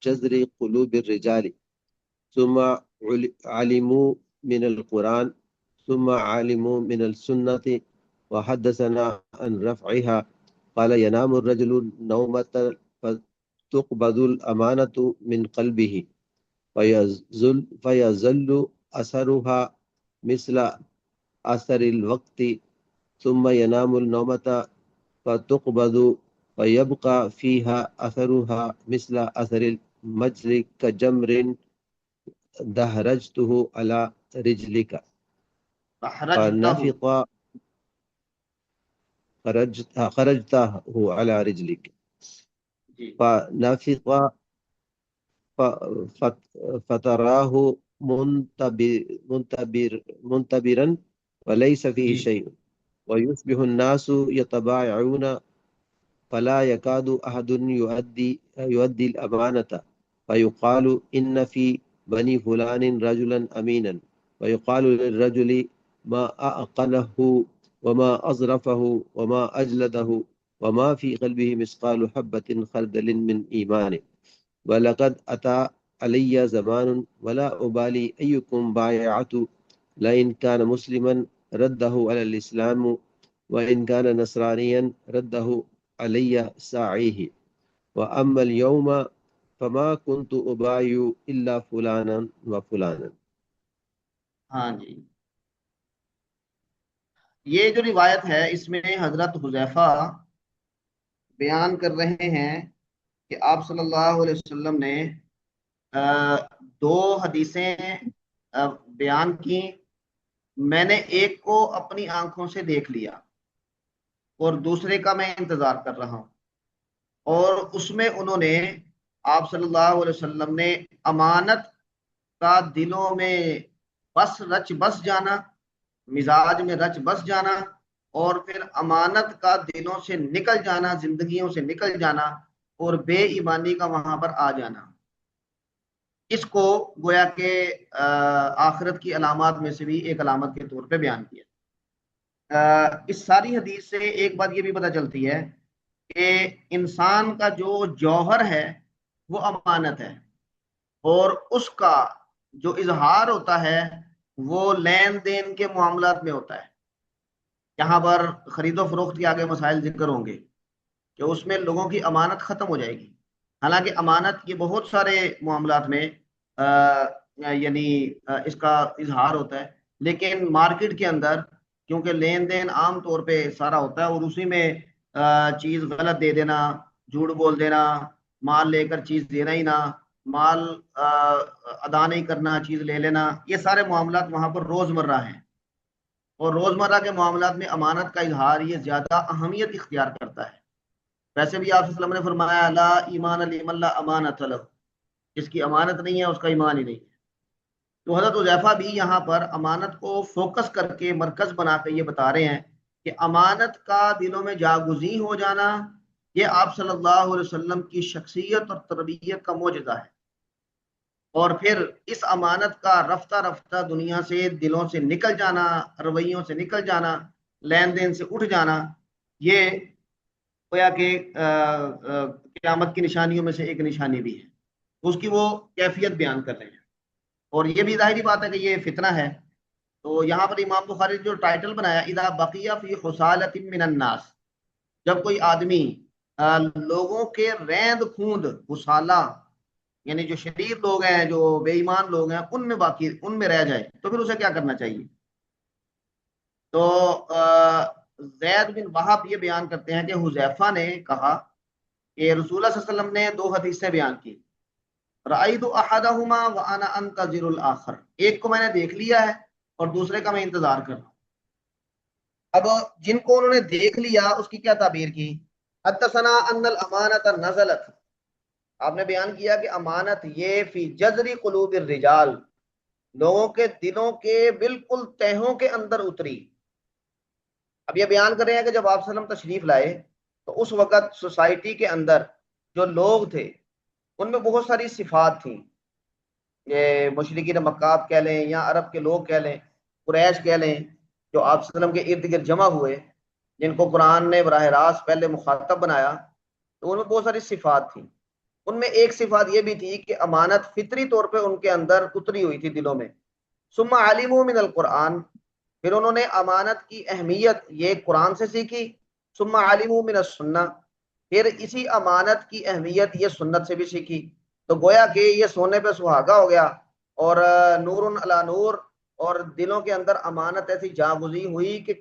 جذر قلوب الرجال ثم علموا من القرآن ثم علموا من السنة. وحدثنا عن رفعها قال ينام الرجل نومة فتقبض الأمانة من قلبه فيظل أثرها مثل أثر الوقت ثم ينام النومة فتقبض فيبقى فيها أثرها مثل أثر المجل كجمر دهرجته على رجلك خرجته خرجته على رجلك جی فنفق فتراه منتبرا وليس فيه جی شيء ويصبح الناس يتبايعون فلا يكاد أحد يؤدي الأمانة فيقال إن في بني فلان رجلا أمينا ويقال للرجل ما أأقنه وما أظرفه وما أجلده وما في قلبه مثقال حبة خردل من إيمان ولقد أتى علي زمان ولا أبالي أيكم بايعت لئن كان مسلما رده على الإسلام وإن كان نصرانيا رده علي ساعيه وأما اليوم فما كنت أبايع إلا فلانا وفلانا. ہاں جی، یہ جو روایت ہے اس میں حضرت حذیفہ بیان کر رہے ہیں کہ آپ صلی اللہ علیہ وسلم نے دو حدیثیں بیان کی، میں نے ایک کو اپنی آنکھوں سے دیکھ لیا اور دوسرے کا میں انتظار کر رہا ہوں، اور اس میں انہوں نے آپ صلی اللہ علیہ وسلم نے امانت کا دلوں میں رچ بس جانا، مزاج میں رچ بس جانا، اور پھر امانت کا دلوں سے نکل جانا، زندگیوں سے نکل جانا اور بے ایمانی کا وہاں پر آ جانا، اس کو گویا کہ آخرت کی علامات میں سے بھی ایک علامت کے طور پہ بیان کیا۔ اس ساری حدیث سے ایک بات یہ بھی پتہ چلتی ہے کہ انسان کا جو جوہر ہے وہ امانت ہے، اور اس کا جو اظہار ہوتا ہے وہ لین دین کے معاملات میں ہوتا ہے۔ یہاں پر خرید و فروخت کے آگے مسائل ذکر ہوں گے کہ اس میں لوگوں کی امانت ختم ہو جائے گی. حالانکہ امانت یہ بہت سارے معاملات میں یعنی اس کا اظہار ہوتا ہے، لیکن مارکیٹ کے اندر کیونکہ لین دین عام طور پہ سارا ہوتا ہے، اور اسی میں چیز غلط دے دینا، جھوٹ بول دینا، مال لے کر چیز دینا ہی نہ، مال ادا نہیں کرنا، چیز لے لینا، یہ سارے معاملات وہاں پر روزمرہ ہیں. اور روزمرہ کے معاملات میں امانت کا اظہار یہ زیادہ اہمیت اختیار کرتا ہے. ویسے بھی آپ صلی اللہ علیہ وسلم نے فرمایا لا ایمان لمن لا امانت لہ، جس کی امانت نہیں ہے اس کا ایمان ہی نہیں ہے. تو حضرت حذیفہ بھی یہاں پر امانت کو فوکس کر کے مرکز بنا کے یہ بتا رہے ہیں کہ امانت کا دلوں میں جاگزیں ہو جانا یہ آپ صلی اللہ علیہ وسلم کی شخصیت اور تربیت کا معجزہ ہے. اور پھر اس امانت کا رفتہ رفتہ دنیا سے، دلوں سے نکل جانا، رویوں سے نکل جانا، لین دین سے اٹھ جانا، یہ گویا کہ قیامت کی نشانیوں میں سے ایک نشانی بھی ہے. اس کی وہ کیفیت بیان کر رہے ہیں. اور یہ بھی ظاہری بات ہے کہ یہ فتنہ ہے. تو یہاں پر امام بخاری جو ٹائٹل بنایا اذا بقی فی خصالۃ من الناس، جب کوئی آدمی لوگوں کے ریند کھوند، خصالہ یعنی جو شریر لوگ ہیں، جو بے ایمان لوگ ہیں، ان میں باقی، ان میں رہ جائے تو پھر اسے کیا کرنا چاہیے. تو زید بن وہب یہ بیان کرتے ہیں کہ حذیفہ نے کہا کہ رسول اللہ صلی اللہ علیہ وسلم نے دو حدیثیں بیان کی، رأیت احدہما وانا انتظر الاخر، ایک کو میں نے دیکھ لیا ہے اور دوسرے کا میں انتظار کر رہا ہوں. اب جن کو انہوں نے دیکھ لیا اس کی کیا تعبیر کی، حدثنا ان الامانۃ نزلت، آپ نے بیان کیا کہ امانت یہ فی جذری قلوب الرجال، لوگوں کے دلوں کے بالکل تہوں کے اندر اتری. اب یہ بیان کر رہے ہیں کہ جب آپ صلی اللہ علیہ وسلم تشریف لائے تو اس وقت سوسائٹی کے اندر جو لوگ تھے ان میں بہت ساری صفات تھیں. یہ مشرکین مکہ کہہ لیں یا عرب کے لوگ کہہ لیں، قریش کہہ لیں، جو آپ صلی اللہ علیہ وسلم کے ارد گرد جمع ہوئے، جن کو قرآن نے براہ راست پہلے مخاطب بنایا، تو ان میں بہت ساری صفات تھیں. ان میں ایک صفات یہ بھی تھی کہ امانت فطری طور پہ ان کے اندر اتری ہوئی تھی دلوں میں. ثم علموا من القرآن، پھر انہوں نے امانت کی اہمیت یہ قرآن سے سیکھی. ثم علموا من السنہ، پھر اسی امانت کی اہمیت یہ سنت سے بھی سیکھی. تو گویا کہ یہ سونے پہ سہاگا ہو گیا، اور نور علی نور، اور دلوں کے اندر امانت ایسی جاگزی ہوئی کہ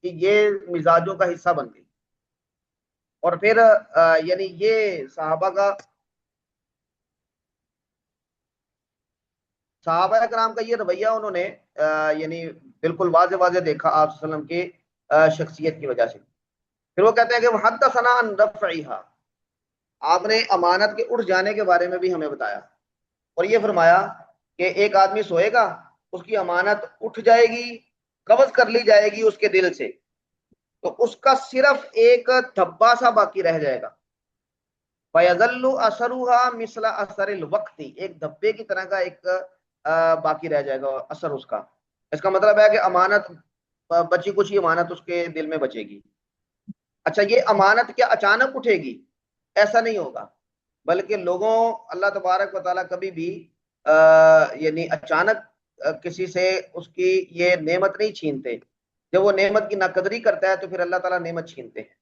یہ مزاجوں کا حصہ بن گئی. اور پھر یعنی یہ صحابہ کرام کا یہ رویہ انہوں نے یعنی بالکل واضح واضح دیکھا آپ صلی اللہ علیہ وسلم کی شخصیت کی وجہ سے. پھر وہ کہتے ہیں کہ وحدثنا عن رفعها، آپ نے امانت کے اٹھ جانے کے بارے میں بھی ہمیں بتایا، اور یہ فرمایا کہ ایک آدمی سوئے گا، اس کی امانت اٹھ جائے گی، قبض کر لی جائے گی اس کے دل سے، تو اس کا صرف ایک دھبا سا باقی رہ جائے گا. فَيَظَلُّ أَثَرُهَا مِثْلَ أَثَرِ الْوَقْتِ، ایک دھبے کی طرح کا ایک باقی رہ جائے گا اثر اس کا. اس کا مطلب ہے کہ امانت بچی کچھ ہی امانت اس کے دل میں بچے گی. اچھا، یہ امانت کیا اچانک اٹھے گی؟ ایسا نہیں ہوگا، بلکہ لوگوں، اللہ تبارک و تعالیٰ کبھی بھی یعنی اچانک کسی سے اس کی یہ نعمت نہیں چھینتے. جب وہ نعمت کی ناقدری کرتا ہے تو پھر اللہ تعالیٰ نعمت چھینتے ہیں.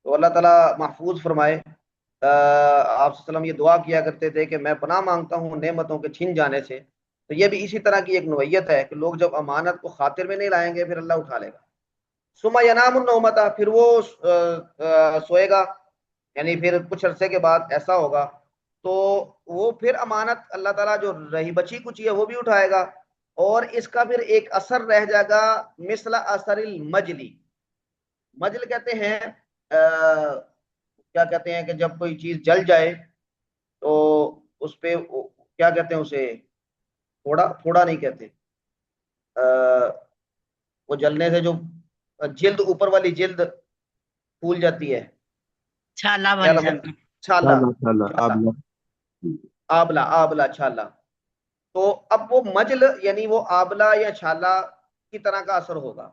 تو اللہ تعالیٰ محفوظ فرمائے. آپ صلی اللہ علیہ وسلم یہ دعا کیا کرتے تھے کہ میں پناہ مانگتا ہوں نعمتوں کے چھن جانے سے. تو یہ بھی اسی طرح کی ایک نوعیت ہے کہ لوگ جب امانت کو خاطر میں نہیں لائیں گے پھر اللہ اٹھا لے گا. ثم ینام النومۃ، پھر وہ سوئے گا، یعنی پھر کچھ عرصے کے بعد ایسا ہوگا تو وہ پھر امانت اللہ تعالیٰ جو رہی بچی کچھ ہے وہ بھی اٹھائے گا، اور اس کا پھر ایک اثر رہ جائے گا مثل اثر المجلی. مجل کہتے ہیں کیا کہتے ہیں کہ جب کوئی چیز جل جائے تو اس پہ کیا کہتے ہیں اسے، تھوڑا نہیں کہتے، وہ جلنے سے جو جلد اوپر والی جلد پھول جاتی ہے، چھالا کیا بن لفظ، جاتا. چھالا، آبلہ. آبلہ چھالا. تو اب وہ مجل یعنی وہ آبلہ یا چھالا کی طرح کا اثر ہوگا،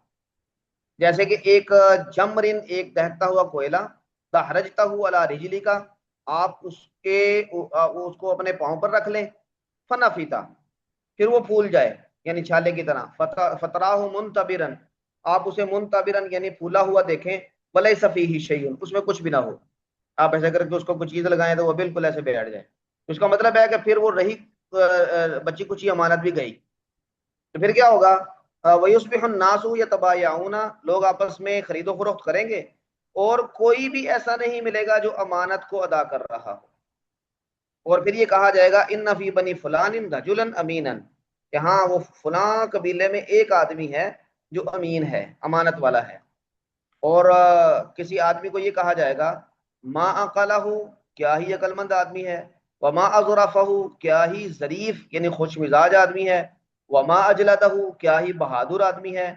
جیسے کہ ایک جمرن، ایک دہتا ہوا کوئلہ، دحرجتہ علی رجلی کا، آپ اس کو اپنے پاؤں پر رکھ لیں، فنفیتا، پھر وہ پھول جائے یعنی چھالے کی طرح، فتراہ منتبرن، آپ اسے منتبرن یعنی پھولا ہوا دیکھیں، ولیس فیہ شیء، اس میں کچھ بھی نہ ہو، آپ ایسا کر کے اس کو کچھ چیز لگائیں تو وہ بالکل ایسے بیٹھ جائے، اس کا مطلب ہے کہ پھر وہ رہی بچی کچھ امانت بھی گئی، تو پھر کیا ہوگا؟ وَيُصْبِحُ النَّاسُ يَتَبَايَعُونَ، لوگ آپس میں خرید و فروخت کریں گے، اور کوئی بھی ایسا نہیں ملے گا جو امانت کو ادا کر رہا ہو، اور پھر یہ کہا جائے گا ان فی بنی فلان رجلا امینا، کہ ہاں وہ فلاں قبیلے میں ایک آدمی ہے جو امین ہے، امانت والا ہے، اور کسی آدمی کو یہ کہا جائے گا ما عقلہ، کیا ہی عقل مند آدمی ہے، وما اظرفہ، کیا ہی ظریف یعنی خوش مزاج آدمی ہے، وما اجلدہ، کیا ہی بہادر آدمی ہے،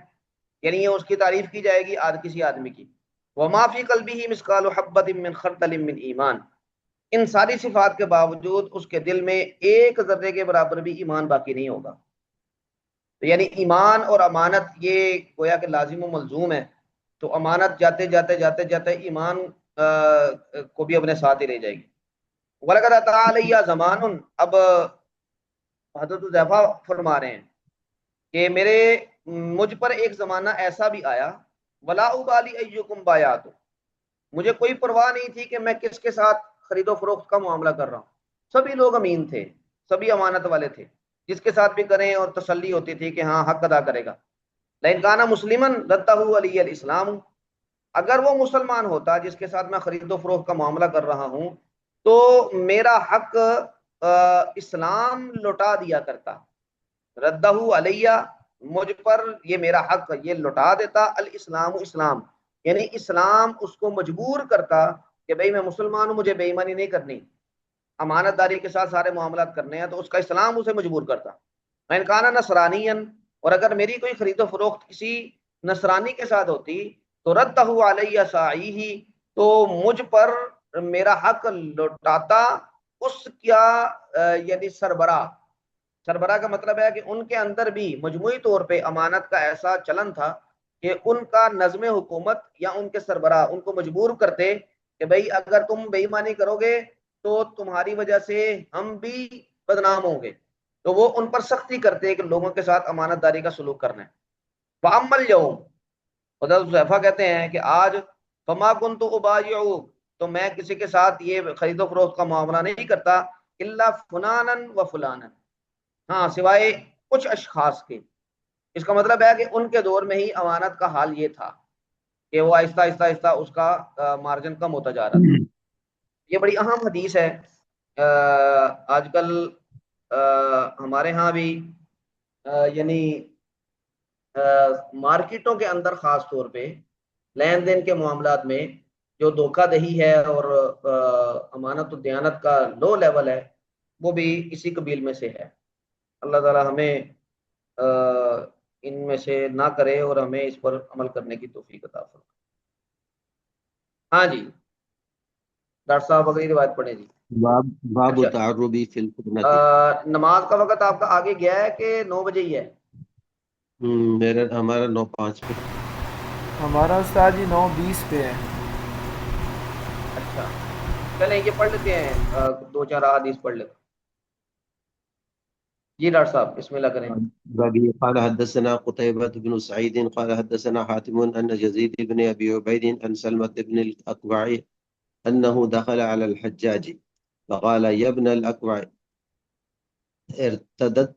یعنی یہ اس کی تعریف کی جائے گی کسی آدمی کی، وما فی قلبہ مثقال حبۃ من خردل من ایمان، ان ساری صفات کے باوجود اس کے دل میں ایک ذرے کے برابر بھی ایمان باقی نہیں ہوگا، تو یعنی ایمان اور امانت یہ گویا کہ لازم و ملزوم ہے، تو امانت جاتے جاتے جاتے جاتے ایمان کو بھی اپنے ساتھ ہی لے جائے گی۔ وَلَقَدْ أَتَىٰ عَلَيَّ زَمَانٌ، اب حضرت حذیفہ فرما رہے ہیں کہ مجھ پر ایک زمانہ ایسا بھی آیا، وَلَا أُبَالِي أَيُّكُمْ بَایَعْتُ، مجھے کوئی پرواہ نہیں تھی کہ میں کس کے ساتھ خرید و فروخت کا معاملہ کر رہا ہوں، سبھی لوگ امین تھے، سبھی امانت والے تھے، جس کے ساتھ بھی کریں اور تسلی ہوتی تھی کہ ہاں حق ادا کرے گا۔ لیکن کانا مسلمن رتہ علی الاسلام، اگر وہ مسلمان ہوتا جس کے ساتھ میں خرید و فروخت کا معاملہ کر رہا ہوں تو میرا حق اسلام لوٹا دیا کرتا، ردہ علیہ، مجھ پر یہ میرا حق یہ لوٹا دیتا، الاسلام اسلام، یعنی اسلام اس کو مجبور کرتا کہ بھئی میں مسلمان ہوں، مجھے بے ایمانی نہیں کرنی، امانت داری کے ساتھ سارے معاملات کرنے ہیں، تو اس کا اسلام اسے مجبور کرتا۔ میں کانا نصرانیا، اور اگر میری کوئی خرید و فروخت کسی نصرانی کے ساتھ ہوتی تو ردہ علیہ سعیہ، تو مجھ پر میرا حق لوٹاتا اس کیا یعنی سربراہ، سربراہ کا مطلب ہے کہ ان کے اندر بھی مجموعی طور پہ امانت کا ایسا چلن تھا کہ ان کا نظم حکومت یا ان کے سربراہ ان کو مجبور کرتے کہ بھئی اگر تم بے ایمانی کرو گے تو تمہاری وجہ سے ہم بھی بدنام ہوں گے، تو وہ ان پر سختی کرتے کہ لوگوں کے ساتھ امانت داری کا سلوک کرنا ہے۔ وَأَمَّا الْيَوْمُ، حضرت حذیفہ کہتے ہیں کہ آج، فَمَا كُنْتُ أُبَایِعُ، تو میں کسی کے ساتھ یہ خرید و فروخت کا معاملہ نہیں کرتا، إِلَّا فُلَانًا وَفُلَانًا، ہاں سوائے کچھ اشخاص کے، اس کا مطلب ہے کہ ان کے دور میں ہی امانت کا حال یہ تھا کہ وہ آہستہ آہستہ آہستہ اس کا مارجن کم ہوتا جا رہا تھا۔ یہ بڑی اہم حدیث ہے، آج کل ہمارے ہاں بھی یعنی مارکیٹوں کے اندر خاص طور پہ لین دین کے معاملات میں جو دھوکہ دہی ہے اور امانت و دیانت کا لو لیول ہے، وہ بھی اسی قبیل میں سے ہے۔ اللہ تعالی ہمیں ان میں سے نہ کرے اور ہمیں اس پر عمل کرنے کی توفیق عطا فرمائے۔ ہاں جی ڈاکٹر صاحب اگلی روایت پڑھیں جی۔ باب اچھا تعربی فی الفتنة، نماز کا وقت آپ کا آگے گیا ہے کہ 9 بجے ہی ہے؟ ہمارا 9:05 پہ، ہمارا استاد جی 9:20 پہ ہے۔ اچھا چلیں یہ پڑھ لیتے ہیں، 2-4 احادیث پڑھ لیتے ہیں جی۔ ڈاکٹر صاحب بسم اللہ کریں۔ وبه قال حدثنا قتيبة بن سعيد قال حدثنا حاتم أن يزيد بن أبي عبيد أن سلمة بن الأكوع أنه دخل على الحجاج فقال يا ابن الأكوع ارتدت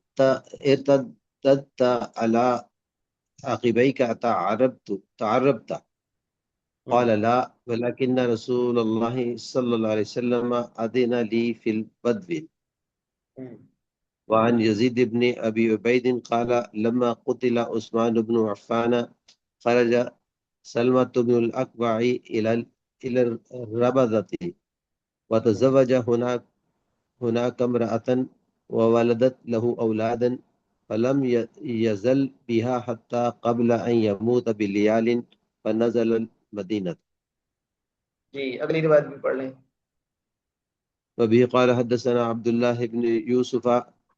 على عقبيك تعربت؟ قال لا ولكن رسول الله صلى الله عليه وسلم أذن لي في البدو. وعن يزيد بن أبي عبيد قال لما قتل عثمان بن عفان خرج سلمة بن الأكوع إلى الربذة وتزوج هناك امرأة وولدت له أولادا فلم يزل بها حتى قبل أن يموت بليال فنزل المدينة. جی اگلی روایت بھی پڑھ لیں۔ وبه قال حدثنا عبد الله بن يوسف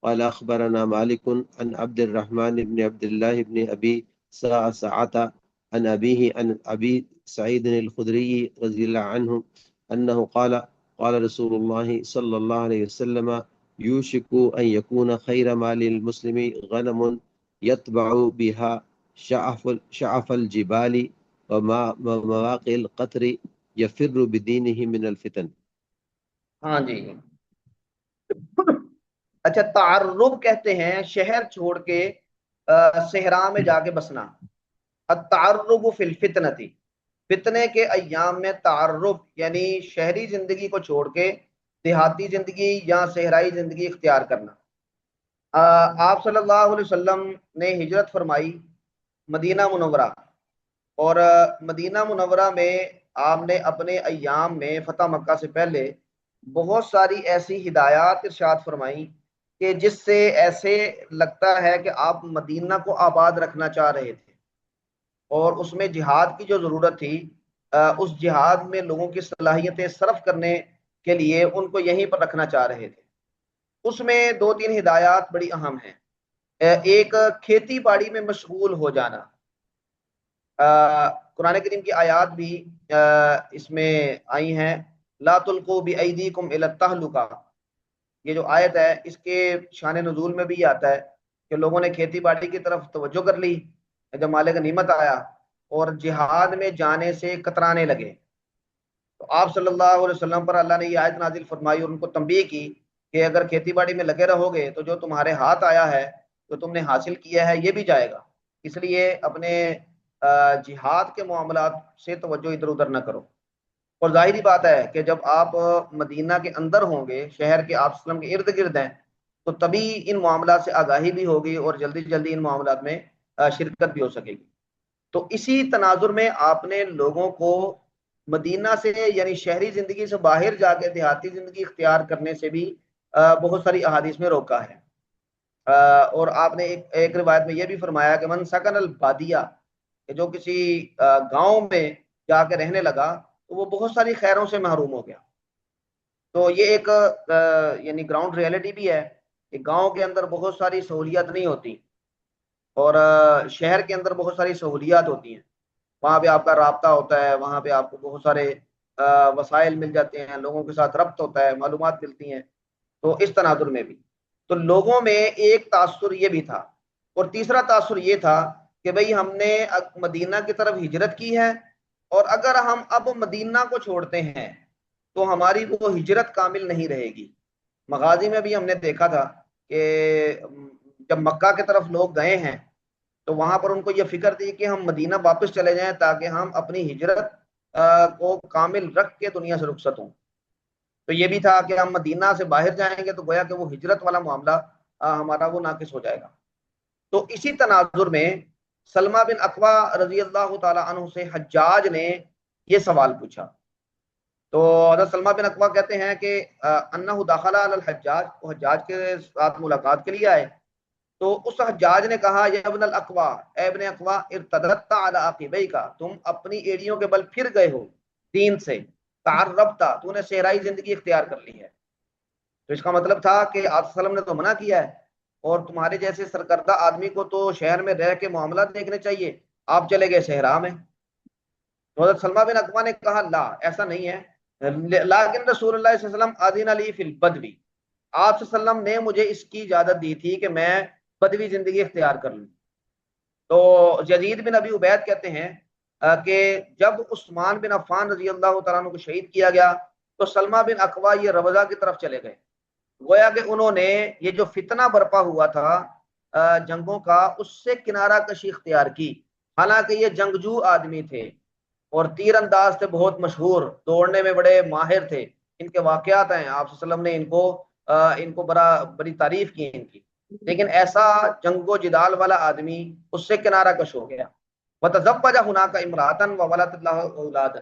قال أخبرنا مالك عن عبد الرحمن بن عبد الله بن أبي سعة عن أبيه عن أبي سعيد الخدري رضي الله عنه أنه قال قال رسول الله صلى الله عليه وسلم يوشك أن يكون خير مال المسلم غنم يتبع بها شعف الجبال ومواقع القطر یفر بدینہ من الفتن. ہاں جی. اچھا، تعرب کہتے ہیں شہر چھوڑ کے صحرا میں جا کے بسنا. التعرب فی الفتنتی، فتنے کے ایام میں تعرب یعنی شہری زندگی کو چھوڑ کے دیہاتی زندگی یا صحرائی زندگی اختیار کرنا. آپ صلی اللہ علیہ وسلم نے ہجرت فرمائی مدینہ منورہ، اور مدینہ منورہ میں آپ نے اپنے ایام میں فتح مکہ سے پہلے بہت ساری ایسی ہدایات ارشاد فرمائی کہ جس سے ایسے لگتا ہے کہ آپ مدینہ کو آباد رکھنا چاہ رہے تھے، اور اس میں جہاد کی جو ضرورت تھی اس جہاد میں لوگوں کی صلاحیتیں صرف کرنے کے لیے ان کو یہیں پر رکھنا چاہ رہے تھے. اس میں 2-3 ہدایات بڑی اہم ہیں. ایک، کھیتی باڑی میں مشغول ہو جانا. قرآن کریم کی آیات بھی اس میں آئی ہیں. لا تلقوا بأیدیکم الی التہلکہ، یہ جو آیت ہے اس کے شان نزول میں بھی آتا ہے کہ لوگوں نے کھیتی باڑی کی طرف توجہ کر لی جب مال غنیمت آیا اور جہاد میں جانے سے کترانے لگے. تو آپ صلی اللہ علیہ وسلم پر اللہ نے یہ آیت نازل فرمائی اور ان کو تنبیہ کی کہ اگر کھیتی باڑی میں لگے رہو گے تو جو تمہارے ہاتھ آیا ہے، جو تم نے حاصل کیا ہے، یہ بھی جائے گا. اس لیے اپنے جہاد کے معاملات سے توجہ ادھر ادھر نہ کرو. اور ظاہری بات ہے کہ جب آپ مدینہ کے اندر ہوں گے، شہر کے آپ وسلم کے ارد گرد ہیں، تو تبھی ان معاملات سے آگاہی بھی ہوگی اور جلدی جلدی ان معاملات میں شرکت بھی ہو سکے گی. تو اسی تناظر میں آپ نے لوگوں کو مدینہ سے یعنی شہری زندگی سے باہر جا کے دیہاتی زندگی اختیار کرنے سے بھی بہت ساری احادیث میں روکا ہے. اور آپ نے ایک روایت میں یہ بھی فرمایا کہ من سکن البادیہ، کہ جو کسی گاؤں میں جا کے رہنے لگا تو وہ بہت ساری خیروں سے محروم ہو گیا. تو یہ ایک یعنی گراؤنڈ ریئلٹی بھی ہے کہ گاؤں کے اندر بہت ساری سہولیات نہیں ہوتی اور شہر کے اندر بہت ساری سہولیات ہوتی ہیں. وہاں پہ آپ کا رابطہ ہوتا ہے، وہاں پہ آپ کو بہت سارے وسائل مل جاتے ہیں، لوگوں کے ساتھ ربط ہوتا ہے، معلومات ملتی ہیں. تو اس تناظر میں بھی تو لوگوں میں ایک تاثر یہ بھی تھا. اور تیسرا تاثر یہ تھا کہ بھئی ہم نے مدینہ کی طرف ہجرت کی ہے، اور اگر ہم اب مدینہ کو چھوڑتے ہیں تو ہماری وہ ہجرت کامل نہیں رہے گی. مغازی میں بھی ہم نے دیکھا تھا کہ جب مکہ کی طرف لوگ گئے ہیں تو وہاں پر ان کو یہ فکر تھی کہ ہم مدینہ واپس چلے جائیں تاکہ ہم اپنی ہجرت کو کامل رکھ کے دنیا سے رخصت ہوں. تو یہ بھی تھا کہ ہم مدینہ سے باہر جائیں گے تو گویا کہ وہ ہجرت والا معاملہ ہمارا وہ ناقص ہو جائے گا. تو اسی تناظر میں سلمہ بن اقوا رضی اللہ تعالی عنہ سے حجاج نے یہ سوال پوچھا. تو حضرت سلمہ بن اقوا کہتے ہیں کہ انہ دخل علی الحجاج، وہ حجاج کے ساتھ ملاقات کے لیے آئے. تو اس حجاج نے کہا یا ابن الاقوا، اے ابن اقوا، ارتدت علی عقبیک، تم اپنی ایڑیوں کے بل پھر گئے ہو دین سے. تعربت، تو نے صحرائی زندگی اختیار کر لی ہے. تو اس کا مطلب تھا کہ آپ صلی اللہ علیہ وسلم نے تو منع کیا ہے اور تمہارے جیسے سرکردہ آدمی کو تو شہر میں رہ کے معاملات دیکھنے چاہیے، آپ چلے گئے صحرا میں. تو حضرت سلمہ بن اقوا نے کہا لا، ایسا نہیں ہے، لیکن رسول اللہ صلی اللہ علیہ وسلم اذن لی فی البدوی، آپ صلی اللہ علیہ وسلم نے مجھے اس کی اجازت دی تھی کہ میں بدوی زندگی اختیار کر لوں. تو یزید بن ابی عبید کہتے ہیں کہ جب عثمان بن عفان رضی اللہ تعالیٰ عنہ کو شہید کیا گیا تو سلمہ بن اقوا یہ روضہ کی طرف چلے گئے. گویا کہ انہوں نے یہ جو فتنہ برپا ہوا تھا جنگوں کا، اس سے کنارہ کشی اختیار کی. حالانکہ یہ جنگجو آدمی تھے اور تیر انداز تھے، بہت مشہور، دوڑنے میں بڑے ماہر تھے. ان کے واقعات ہیں، آپ صلی اللہ علیہ وسلم نے ان کو بڑی تعریف کی ان کی. لیکن ایسا جنگ و جدال والا آدمی اس سے کنارہ کش ہو گیا. وَتَزَوَّجَ هُنَاكَ امْرَأَةً وَوَلَدَتْ لَهَا أَوْلَادًا،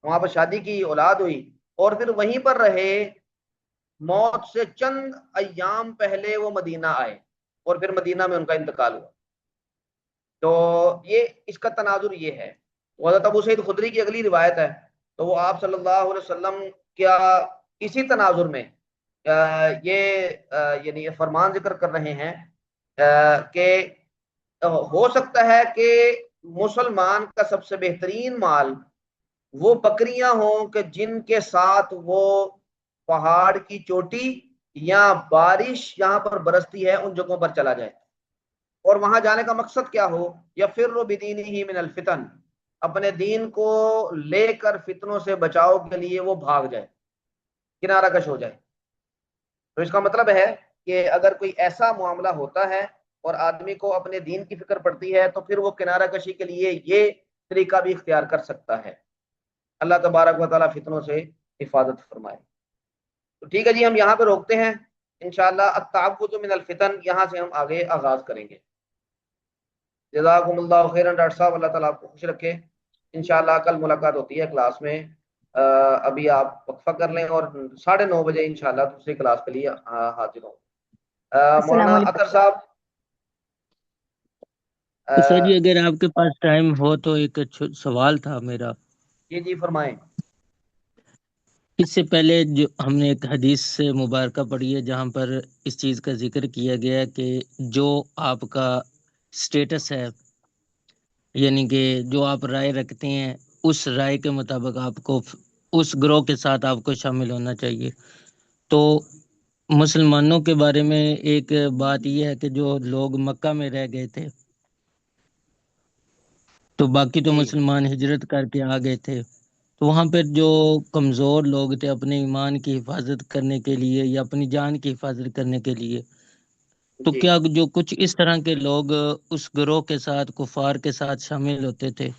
وہاں پر شادی کی، اولاد ہوئی، اور پھر وہیں پر رہے. موت سے چند ایام پہلے وہ مدینہ آئے اور پھر مدینہ میں ان کا انتقال ہوا. تو یہ اس کا تناظر یہ ہے. حضرت ابو سعید خدری کی اگلی روایت ہے، تو وہ آپ صلی اللہ علیہ وسلم کیا اسی تناظر میں یہ یعنی فرمان ذکر کر رہے ہیں کہ ہو سکتا ہے کہ مسلمان کا سب سے بہترین مال وہ بکریاں ہوں کہ جن کے ساتھ وہ پہاڑ کی چوٹی یا بارش یہاں پر برستی ہے ان جگہوں پر چلا جائے اور وہاں جانے کا مقصد کیا ہو، یفر بدینہ من الفتن، اپنے دین کو لے کر فتنوں سے بچاؤ کے لیے وہ بھاگ جائے، کنارہ کش ہو جائے۔ تو اس کا مطلب ہے کہ اگر کوئی ایسا معاملہ ہوتا ہے اور آدمی کو اپنے دین کی فکر پڑتی ہے تو پھر وہ کنارہ کشی کے لیے یہ طریقہ بھی اختیار کر سکتا ہے۔ اللہ تبارک و تعالیٰ فتنوں سے حفاظت فرمائے۔ تو ٹھیک ہے جی، ہم یہاں پہ روکتے ہیں انشاءاللہ۔ التعوذ من الفتن یہاں سے ہم آگے آغاز کریں گے۔ جزاکم اللہ خیرا ڈاکٹر صاحب، اللہ تعالیٰ آپ کو خوش رکھے۔ انشاءاللہ کل ملاقات ہوتی ہے کلاس میں۔ ابھی آپ وقفہ کر لیں اور 9:30 بجے انشاءاللہ دوسری کلاس کے لیے حاضر ہوں۔ السلام مولانا علیکم۔ اطہر صاحب، تو سر جی اگر آپ کے پاس ٹائم ہو تو ایک سوال تھا میرا۔ جی فرمائیں۔ اس سے پہلے جو ہم نے ایک حدیث سے مبارکہ پڑھی ہے جہاں پر اس چیز کا ذکر کیا گیا ہے کہ جو آپ کا سٹیٹس ہے، یعنی کہ جو آپ رائے رکھتے ہیں اس رائے کے مطابق آپ کو اس گروہ کے ساتھ آپ کو شامل ہونا چاہیے۔ تو مسلمانوں کے بارے میں ایک بات یہ ہے کہ جو لوگ مکہ میں رہ گئے تھے تو باقی تو جی مسلمان ہجرت کر کے آ گئے تھے، تو وہاں پہ جو کمزور لوگ تھے اپنے ایمان کی حفاظت کرنے کے لیے یا اپنی جان کی حفاظت کرنے کے لیے، تو جی کیا جو کچھ اس طرح کے لوگ اس گروہ کے ساتھ کفار کے ساتھ شامل ہوتے تھے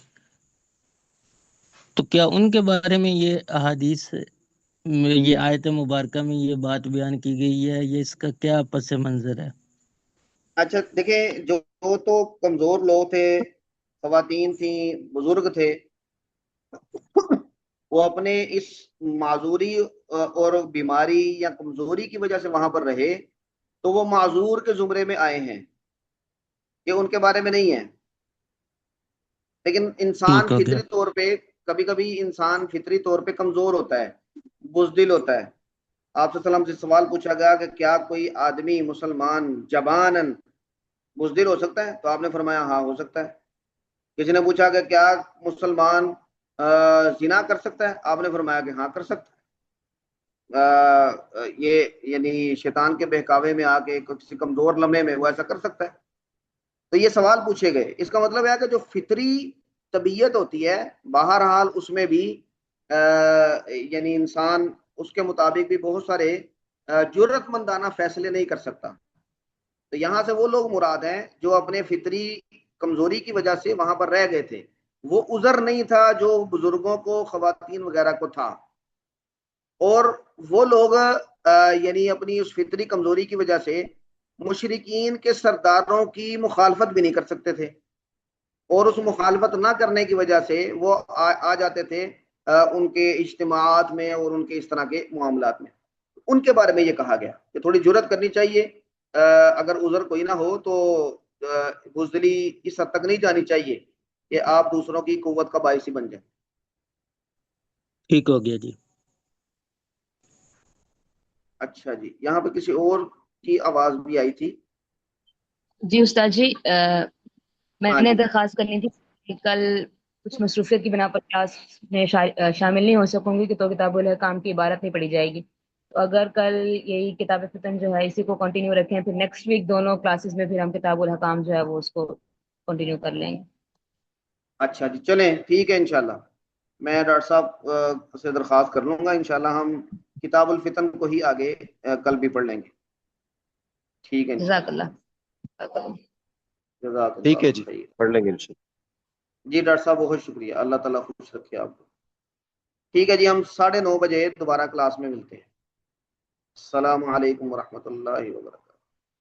تو کیا ان کے بارے میں یہ احادیث میں یہ آیت مبارکہ میں یہ بات بیان کی گئی ہے، یہ اس کا کیا پس منظر ہے؟ اچھا دیکھیں، جو تو کمزور لوگ تھے، خواتین تھیں، بزرگ تھے، وہ اپنے اس معذوری اور بیماری یا کمزوری کی وجہ سے وہاں پر رہے تو وہ معذور کے زمرے میں آئے ہیں، یہ ان کے بارے میں نہیں ہے۔ لیکن انسان ٹھیک ہو گیا۔ فطری طور پہ کبھی کبھی انسان فطری طور پہ کمزور ہوتا ہے، بزدل ہوتا ہے۔ آپ صلی اللہ علیہ وسلم سے سوال پوچھا گیا کہ کیا کوئی آدمی مسلمان جبانن بزدل ہو سکتا ہے؟ تو آپ نے فرمایا ہاں ہو سکتا ہے۔ کسی نے پوچھا کہ کیا مسلمان زنا کر سکتا ہے؟ آپ نے فرمایا کہ ہاں کر سکتا ہے۔ یہ یعنی شیطان کے بہکاوے میں آ کے کسی کمزور لمحے میں وہ ایسا کر سکتا ہے۔ تو یہ سوال پوچھے گئے، اس کا مطلب ہے کہ جو فطری طبیعت ہوتی ہے بہرحال اس میں بھی یعنی انسان اس کے مطابق بھی بہت سارے جرأت مندانہ فیصلے نہیں کر سکتا۔ تو یہاں سے وہ لوگ مراد ہیں جو اپنے فطری کمزوری کی وجہ سے وہاں پر رہ گئے تھے، وہ عذر نہیں تھا جو بزرگوں کو، خواتین وغیرہ کو تھا۔ اور وہ لوگ یعنی اپنی اس فطری کمزوری کی وجہ سے مشرکین کے سرداروں کی مخالفت بھی نہیں کر سکتے تھے، اور اس مخالفت نہ کرنے کی وجہ سے وہ آ جاتے تھے ان کے اجتماعات میں اور ان کے اس طرح کے معاملات میں۔ ان کے بارے میں یہ کہا گیا کہ تھوڑی جرأت کرنی چاہیے، اگر عذر کوئی نہ ہو تو بزدلی اس حد تک نہیں جانی چاہیے کہ آپ دوسروں کی قوت کا باعث ہی بن جائیں۔ ٹھیک ہو گیا جی۔ اچھا جی، یہاں پہ کسی اور کی آواز بھی آئی تھی۔ جی استاد جی، میں ہاں نے جی، درخواست کرنی تھی کہ کل کچھ مصروفیت کی بنا پر کلاس میں شامل نہیں ہو سکوں گی کہ تو کتاب الحکام کی عبارت نہیں پڑھی جائے گی، تو اگر کل یہی کتاب فتن جو ہے اسی کو کنٹینیو رکھیں، پھر نیکسٹ ویک دونوں کلاسز میں پھر ہم کتاب الحکام جو ہے وہ اس کو کنٹینیو کر لیں گے۔ اچھا جی، چلیں ٹھیک ہے، انشاءاللہ میں ڈاکٹر صاحب سے درخواست کر لوں گا، انشاءاللہ ہم کتاب الفتن کو ہی آگے کل بھی پڑھ لیں گے۔ ٹھیک ہے جزاک انشاءاللہ۔ اللہ۔ جزاک ٹھیک ہے اللہ جی، خیر۔ پڑھ لیں گے انشاءاللہ۔ جی ڈاکٹر صاحب بہت شکریہ، اللہ تعالیٰ خوش رکھے آپ کو۔ ٹھیک ہے جی، ہم 9:30 بجے دوبارہ کلاس میں ملتے ہیں۔ السلام علیکم ورحمۃ اللہ وبرکاتہ۔